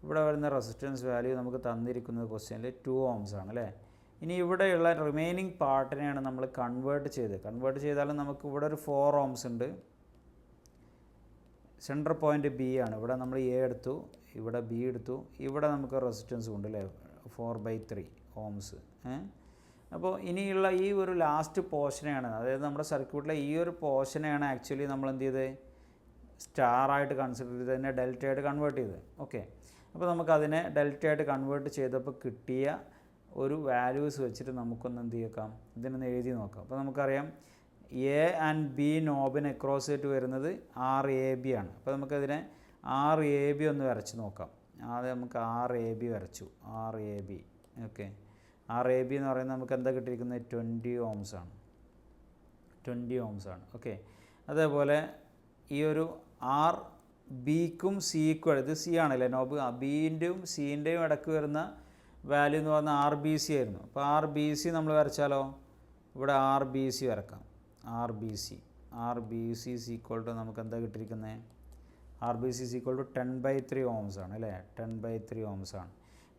ഇവിടെ വരുന്ന റെസിസ്റ്റൻസ് വാല്യൂ നമുക്ക് തന്നിരിക്കുന്നത് ക്വസ്റ്റ്യനിൽ 2 ഓംസ് ആണ് അല്ലേ? ഇനി ഇവിടെയുള്ള റിമൈനിങ് പാർട്ടിനെയാണ് നമ്മൾ കൺവേർട്ട് ചെയ്താലും നമുക്ക് ഇവിടെ ഒരു 4 ഓംസ് ഉണ്ട്. സെൻറ്റർ പോയിൻ്റ് ബി ആണ്. ഇവിടെ നമ്മൾ എ എടുത്തു, ഇവിടെ ബി എടുത്തു, ഇവിടെ നമുക്ക് റെസിസ്റ്റൻസ് ഉണ്ട് അല്ലേ? 4/3 ഓംസ്. അപ്പോൾ ഇനിയുള്ള ഈ ഒരു ലാസ്റ്റ് പോർഷനെയാണ്, അതായത് നമ്മുടെ സർക്യൂട്ടിലെ ഈ ഒരു പോർഷനെയാണ് ആക്ച്വലി നമ്മൾ എന്ത് ചെയ്ത് സ്റ്റാറായിട്ട് കൺസിഡർ ചെയ്ത് അതിനെ ഡെൽറ്റയായിട്ട് കൺവേർട്ട് ചെയ്ത്. ഓക്കെ, അപ്പോൾ നമുക്കതിനെ ഡെൽറ്റയായിട്ട് കൺവേർട്ട് ചെയ്തപ്പോൾ കിട്ടിയ ഒരു വാല്യൂസ് വെച്ചിട്ട് നമുക്കൊന്ന് എന്ത് ചെയ്യേക്കാം? ഇതിനൊന്ന് എഴുതി നോക്കാം. അപ്പോൾ നമുക്കറിയാം എ ആൻഡ് ബി നോബിന് അക്രോസ് ആയിട്ട് വരുന്നത് ആർ എ ബി ആണ്. അപ്പോൾ നമുക്കതിനെ ആർ എ ബി ഒന്ന് വരച്ച് നോക്കാം. ആദ്യം നമുക്ക് ആർ എ ബി വരച്ചു. R A B. Okay, R A B എന്ന് പറയുന്നത് നമുക്ക് എന്താ കിട്ടിയിരിക്കുന്നത്? 20 ഓംസ് ആണ്. 20 ഓംസ് ആണ്. ഓക്കെ, അതേപോലെ ഈ ഒരു ആർ ബിക്കും സിക്കും, ഇത് സി ആണല്ലേ നോബ്, ബിൻ്റെയും സിൻ്റെയും ഇടയ്ക്ക് വരുന്ന വാല്യൂ എന്ന് പറഞ്ഞാൽ ആർ ബി സി ആയിരുന്നു. അപ്പോൾ ആർ ബി സി നമ്മൾ വരച്ചാലോ? ഇവിടെ ആർ ബി സി വരക്കാം. R B C is equal to നമുക്ക് എന്താ കിട്ടിയിരിക്കുന്നത്? R B C is equal to 10/3 ohms ആണ് അല്ലേ? 10/3 ഓംസ് ആണ്.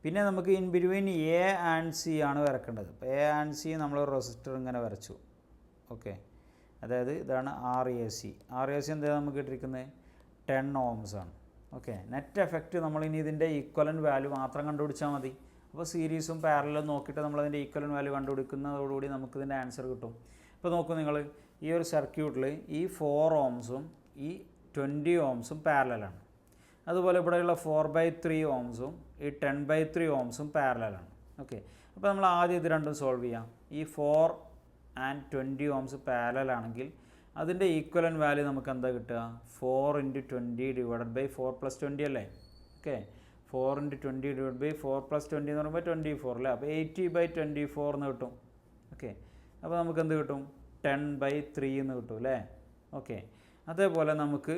പിന്നെ നമുക്ക് in between A and C ആണ് വരക്കേണ്ടത്. അപ്പോൾ എ ആൻഡ് സി നമ്മൾ റെസിസ്റ്റർ ഇങ്ങനെ വരച്ചു. ഓക്കെ, അതായത് ഇതാണ് R A C. R A C എന്താ നമുക്ക് കിട്ടിയിരിക്കുന്നത്? 10 ഓംസ് ആണ്. ഓക്കെ, നെറ്റ് എഫക്റ്റ് നമ്മളിനി ഇതിൻ്റെ ഈക്വലൻ്റ് വാല്യൂ മാത്രം കണ്ടുപിടിച്ചാൽ മതി. അപ്പോൾ സീരീസും പാരലലും നോക്കിയിട്ട് നമ്മളതിൻ്റെ ഈക്വലൻ്റ് വാല്യൂ കണ്ടുപിടിക്കുന്നതോടുകൂടി നമുക്കിതിൻ്റെ ആൻസർ കിട്ടും. ഇപ്പോൾ നോക്കൂ നിങ്ങൾ, ഈ ഒരു സർക്യൂട്ടിൽ ഈ 4 ഓംസും ഈ 20 ഓംസും പാരലലാണ്. അതുപോലെ ഇവിടെയുള്ള 4/3 ഓംസും ഈ 10/3 ഓംസും പാരലലാണ്. ഓക്കെ, അപ്പോൾ നമ്മൾ ആദ്യം ഇത് രണ്ടും സോൾവ് ചെയ്യാം. ഈ 4 ആൻഡ് 20 ഓംസ് പാരലലാണെങ്കിൽ അതിൻ്റെ ഈക്വലൻ്റ് വാല്യൂ നമുക്ക് എന്താ കിട്ടുക? 4 × 20 ഡിവൈഡഡ് ബൈ 4 + 20 അല്ലേ? ഓക്കെ, 4 × 20 ഡിവൈഡ് ബൈ 4 + 20 എന്ന് പറയുമ്പോൾ 24 അല്ലേ? അപ്പോൾ 80/24 എന്ന് കിട്ടും. ഓക്കെ, അപ്പോൾ നമുക്ക് എന്ത് കിട്ടും? 10/3 എന്ന് കിട്ടും അല്ലേ? ഓക്കെ, അതേപോലെ നമുക്ക്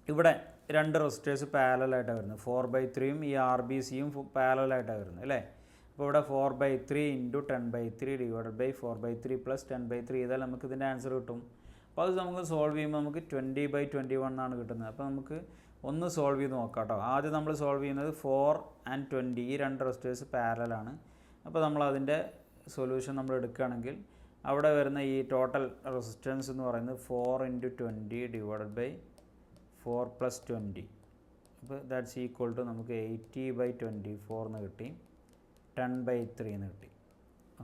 ഇവിടെ രണ്ട് റെസിസ്റ്റേഴ്സ് പാരലലായിട്ടാണ് വരുന്നത്. 4/3 ഈ ആർ ബി സിയും പാരലലായിട്ടാണ് വരുന്നത് അല്ലേ? അപ്പോൾ ഇവിടെ 4/3 ഇൻറ്റു 10/3 ഡിവൈഡഡ് ബൈ 4/3 പ്ലസ് 10/3 ചെയ്താൽ നമുക്ക് ഇതിൻ്റെ ആൻസർ കിട്ടും. അപ്പോൾ അത് നമുക്ക് സോൾവ് ചെയ്യുമ്പോൾ നമുക്ക് 20/21 ആണ് കിട്ടുന്നത്. അപ്പോൾ നമുക്ക് ഒന്ന് സോൾവ് ചെയ്ത് നോക്കാം കേട്ടോ. ആദ്യം നമ്മൾ സോൾവ് ചെയ്യുന്നത് 4 and 20 ഈ രണ്ട് റെസിസ്റ്റേഴ്സ് പാരലലാണ്. അപ്പോൾ നമ്മൾ അതിൻ്റെ സൊല്യൂഷൻ നമ്മൾ എടുക്കുകയാണെങ്കിൽ അവിടെ വരുന്ന ഈ ടോട്ടൽ റെസിസ്റ്റൻസ് എന്ന് പറയുന്നത് 4 × 20 ഡിവൈഡഡ് ബൈ 4 + 20. അപ്പോൾ ദാറ്റ്സ് ഈക്വൽ ടു നമുക്ക് 80/24 എന്ന് കിട്ടി, 10/3 എന്ന് കിട്ടി.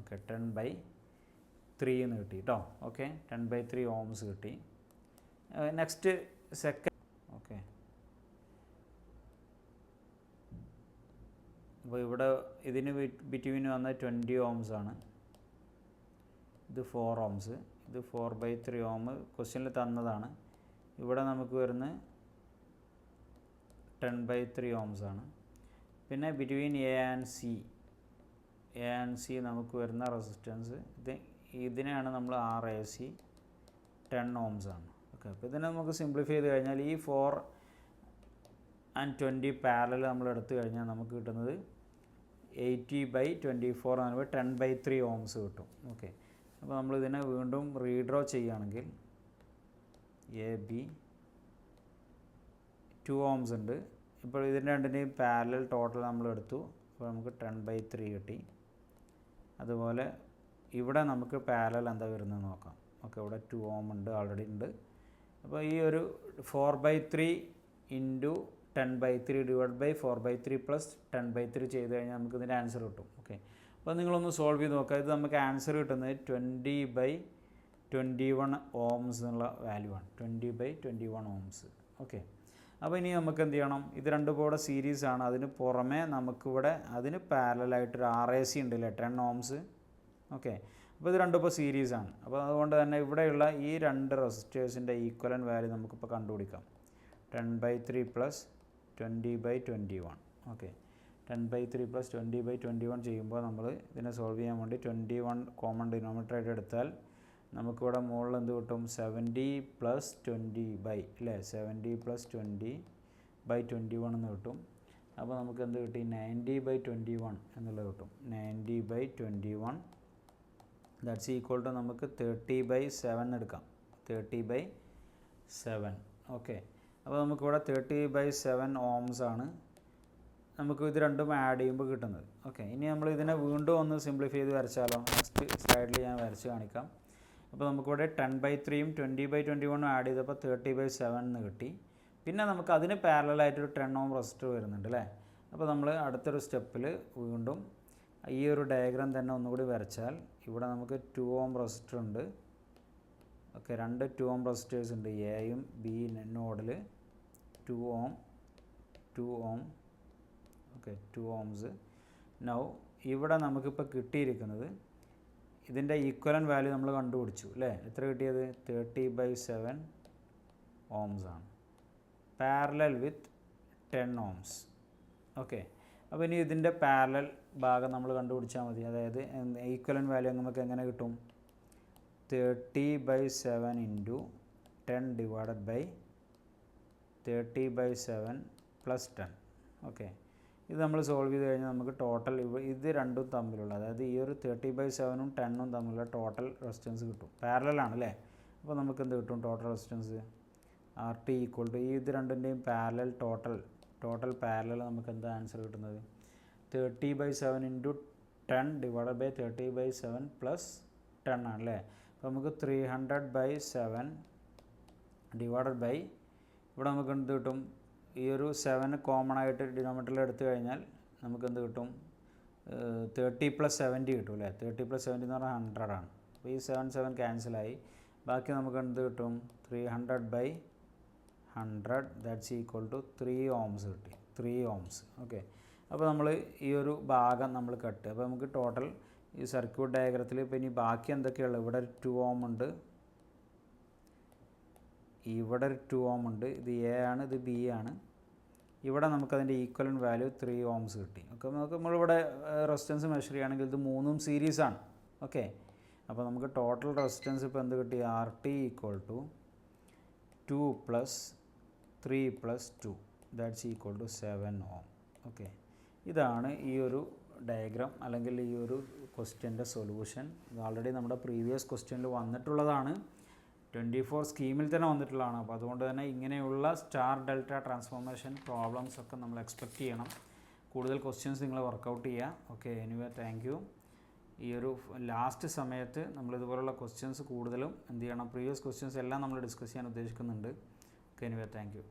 ഓക്കെ, 10/3 എന്ന് കിട്ടി കേട്ടോ. ഓക്കെ, 10/3 ohms കിട്ടി. Next second. ഓക്കെ, അപ്പോൾ ഇവിടെ ഇതിന് ബിറ്റ്വീൻ വന്ന 20 ohms ആണ്. ഇത് 4 ohms, ഇത് 4/3 ohm ക്വസ്റ്റ്യനിൽ തന്നതാണ്. ഇവിടെ നമുക്ക് വരുന്ന 10/3 ohms ആണ്. പിന്നെ ബിറ്റ്വീൻ എ ആൻഡ് സി നമുക്ക് വരുന്ന റെസിസ്റ്റൻസ് ഇതിനെയാണ് നമ്മൾ RAC 10 ohms ആണ്. ഓക്കെ, അപ്പോൾ ഇതിനെ നമുക്ക് സിംപ്ലിഫൈ ചെയ്ത് കഴിഞ്ഞാൽ ഈ 4 and 20 പാരലൽ നമ്മൾ എടുത്തു കഴിഞ്ഞാൽ നമുക്ക് കിട്ടുന്നത് 80/24 എന്ന് പറയുമ്പോൾ 10/3 ohms കിട്ടും. ഓക്കെ, അപ്പോൾ നമ്മളിതിനെ വീണ്ടും റീഡ്രോ ചെയ്യുകയാണെങ്കിൽ AB 2 ohms ഉണ്ട്. ഇപ്പോൾ ഇതിൻ്റെ രണ്ടിൻ്റെയും പാരലൽ ടോട്ടൽ നമ്മൾ എടുത്തു. അപ്പോൾ നമുക്ക് 10/3 കിട്ടി. അതുപോലെ ഇവിടെ നമുക്ക് പാരലൽ എന്താ വരുന്നത് നോക്കാം. ഓക്കെ, ഇവിടെ 2 ohm ഉണ്ട്, ഓൾറെഡി ഉണ്ട്. അപ്പോൾ ഈ ഒരു 4/3 ഇൻറ്റു 10/3 ഡിവൈഡ് ബൈ 4/3 പ്ലസ് 10/3 ചെയ്ത് കഴിഞ്ഞാൽ നമുക്ക് ഇതിൻ്റെ ആൻസർ കിട്ടും. ഓക്കെ, അപ്പോൾ നിങ്ങളൊന്ന് സോൾവ് ചെയ്ത് നോക്കുക. ഇത് നമുക്ക് ആൻസർ കിട്ടുന്നത് 20/21 ohms എന്നുള്ള വാല്യൂ ആണ്. 20/21 ohms. ഓക്കെ, അപ്പോൾ ഇനി നമുക്ക് എന്ത് ചെയ്യണം? ഇത് രണ്ടും കൂടെ സീരീസ് ആണ്. അതിന് പുറമെ നമുക്കിവിടെ അതിന് പാരലായിട്ടൊരു RAC ഉണ്ടല്ലേ, 10 ohms. ഓക്കെ, അപ്പോൾ ഇത് രണ്ടും ഇപ്പോൾ സീരീസാണ്. അപ്പോൾ അതുകൊണ്ട് തന്നെ ഇവിടെയുള്ള ഈ രണ്ട് റെസിസ്റ്റേഴ്സിൻ്റെ ഈക്വലൻ്റ് വാല്യൂ നമുക്കിപ്പോൾ കണ്ടുപിടിക്കാം. 10/3 പ്ലസ് 20/21. ഓക്കെ, 10/3 പ്ലസ് 20/21 ചെയ്യുമ്പോൾ നമ്മൾ ഇതിനെ സോൾവ് ചെയ്യാൻ വേണ്ടി 21 കോമൺ ഡിനോമിനേറ്റർ ആയിട്ട് എടുത്താൽ നമുക്കിവിടെ മുകളിൽ എന്ത് കിട്ടും? 70 + 20 അല്ലേ, 70 + 20/21 എന്ന് കിട്ടും. അപ്പോൾ നമുക്ക് എന്ത് കിട്ടി? 90/21 എന്നുള്ളത് കിട്ടും. 90/21 ദാറ്റ്സ് ഈക്വൽ ടു നമുക്ക് 30/7 എടുക്കാം. 30/7. ഓക്കെ, അപ്പോൾ നമുക്കിവിടെ 30/7 ohms ആണ് നമുക്ക് ഇത് രണ്ടും ആഡ് ചെയ്യുമ്പോൾ കിട്ടുന്നത്. ഓക്കെ, ഇനി നമ്മൾ ഇതിനെ വീണ്ടും ഒന്ന് സിംപ്ലിഫൈ ചെയ്ത് വരച്ചാലോ? നെക്സ്റ്റ് സ്ലൈഡിൽ ഞാൻ വരച്ച് കാണിക്കാം. അപ്പോൾ നമുക്കിവിടെ 10/3 20/21 ആഡ് ചെയ്തപ്പോൾ 30/7 എന്ന് കിട്ടി. പിന്നെ നമുക്ക് അതിന് പാരലായിട്ടൊരു 10 ohm റെസിസ്റ്റർ വരുന്നുണ്ട് അല്ലേ. അപ്പോൾ നമ്മൾ അടുത്തൊരു സ്റ്റെപ്പിൽ വീണ്ടും ഈ ഒരു ഡയഗ്രാം തന്നെ ഒന്നുകൂടി വരച്ചാൽ ഇവിടെ നമുക്ക് 2 ohm റെസിസ്റ്റർ ഉണ്ട്. ഓക്കെ, രണ്ട് 2 ohm റെസിസ്റ്റേഴ്സ് ഉണ്ട്. എയും ബി നോഡിൽ 2 ohm. Okay, 2 ohms. നൗ ഇവിടെ നമുക്കിപ്പോൾ കിട്ടിയിരിക്കുന്നത് ഇതിൻ്റെ ഈക്വലൻ്റ് വാല്യൂ നമ്മൾ കണ്ടുപിടിച്ചു അല്ലേ. എത്ര കിട്ടിയത്? 30/7 ohms ആണ്, പാരലൽ വിത്ത് 10 ohms. ഓക്കെ, അപ്പോൾ ഇനി ഇതിൻ്റെ പാരലൽ ഭാഗം നമ്മൾ കണ്ടുപിടിച്ചാൽ മതി. അതായത് ഈക്വലൻ്റ് വാല്യൂ നമുക്ക് എങ്ങനെ കിട്ടും? 30/7 into 10 divided by 30/7 plus 10. Okay, ഇത് നമ്മൾ സോൾവ് ചെയ്ത് കഴിഞ്ഞാൽ നമുക്ക് ടോട്ടൽ ഇത് രണ്ടും തമ്മിലുള്ള, അതായത് ഈ ഒരു 30/7 10 തമ്മിലുള്ള ടോട്ടൽ റെസിസ്റ്റൻസ് കിട്ടും. പാരലലാണ് അല്ലേ. അപ്പോൾ നമുക്ക് എന്ത് കിട്ടും? Total resistance RT equal to ഇത് രണ്ടിൻ്റെയും പാരലൽ ടോട്ടൽ പാരലൽ നമുക്ക് എന്താ ആൻസർ കിട്ടുന്നത്? 30/7 ഇൻറ്റു 10 ഡിവൈഡഡ് ബൈ 30/7 പ്ലസ് 10 ആണല്ലേ. അപ്പോൾ നമുക്ക് 300/7 ഡിവൈഡഡ് ബൈ ഇവിടെ നമുക്ക് എന്ത് കിട്ടും? ഈ ഒരു 7 കോമൺ ആയിട്ട് ഡിനോമിനേറ്ററിൽ എടുത്തു കഴിഞ്ഞാൽ നമുക്ക് എന്ത് കിട്ടും? 30 + 70 കിട്ടും അല്ലേ. 30 + 70 എന്ന് പറഞ്ഞാൽ 100 ആണ്. അപ്പോൾ ഈ 7 ക്യാൻസലായി. ബാക്കി നമുക്ക് എന്ത് കിട്ടും? 300/100 ദാറ്റ്സ് ഈക്വൽ ടു 3 ohms കിട്ടി. 3 ohms. ഓക്കെ, അപ്പോൾ നമ്മൾ ഈ ഒരു ഭാഗം നമ്മൾ കട്ട്. അപ്പോൾ നമുക്ക് ടോട്ടൽ ഈ സർക്യൂട്ട് ഡയഗ്രത്തിൽ ഇപ്പോൾ ഇനി ബാക്കി എന്തൊക്കെയുള്ളത്? ഇവിടെ ഒരു 2 ohm ഉണ്ട്, ഇവിടെ ഒരു 2 ohm ഉണ്ട്. ഇത് എ ആണ്, ഇത് ബി ആണ്. ഇവിടെ നമുക്കതിൻ്റെ ഈക്വലൻ്റ് വാല്യൂ 3 ohms കിട്ടി. ഓക്കെ, നമ്മളിവിടെ റെസിസ്റ്റൻസ് മെഷർ ചെയ്യുകയാണെങ്കിൽ ഇത് മൂന്നും സീരീസാണ്. ഓക്കെ, അപ്പോൾ നമുക്ക് ടോട്ടൽ റെസിസ്റ്റൻസ് ഇപ്പോൾ എന്ത് കിട്ടി? RT equal to 2 + 3 + 2 that's equal to 7 ohm. Okay, ഇതാണ് ഈ ഒരു ഡയഗ്രാം അല്ലെങ്കിൽ ഈ ഒരു ക്വസ്റ്റ്യൻ്റെ സൊല്യൂഷൻ ഇത് ഓൾറെഡി നമ്മുടെ പ്രീവിയസ് ക്വസ്റ്റ്യനിൽ വന്നിട്ടുള്ളതാണ്. 24 സ്കീമിൽ തന്നെ വന്നിട്ടുള്ളതാണ്. അപ്പോൾ അതുകൊണ്ട് തന്നെ ഇങ്ങനെയുള്ള സ്റ്റാർ ഡെൽറ്റ ട്രാൻസ്ഫോർമേഷൻ പ്രോബ്ലംസ് ഒക്കെ നമ്മൾ എക്സ്പെക്റ്റ് ചെയ്യണം. കൂടുതൽ ക്വസ്റ്റ്യൻസ് നിങ്ങൾ വർക്കൗട്ട് ചെയ്യുക. Okay, anyway thank you. ഈ ഒരു ലാസ്റ്റ് സമയത്ത് നമ്മളിതുപോലുള്ള ക്വസ്റ്റ്യൻസ് കൂടുതലും എന്ത് ചെയ്യണം, പ്രീവിയസ് ക്വസ്റ്റ്യൻസ് എല്ലാം നമ്മൾ ഡിസ്കസ് ചെയ്യാൻ ഉദ്ദേശിക്കുന്നുണ്ട്. Okay, anyway thank you.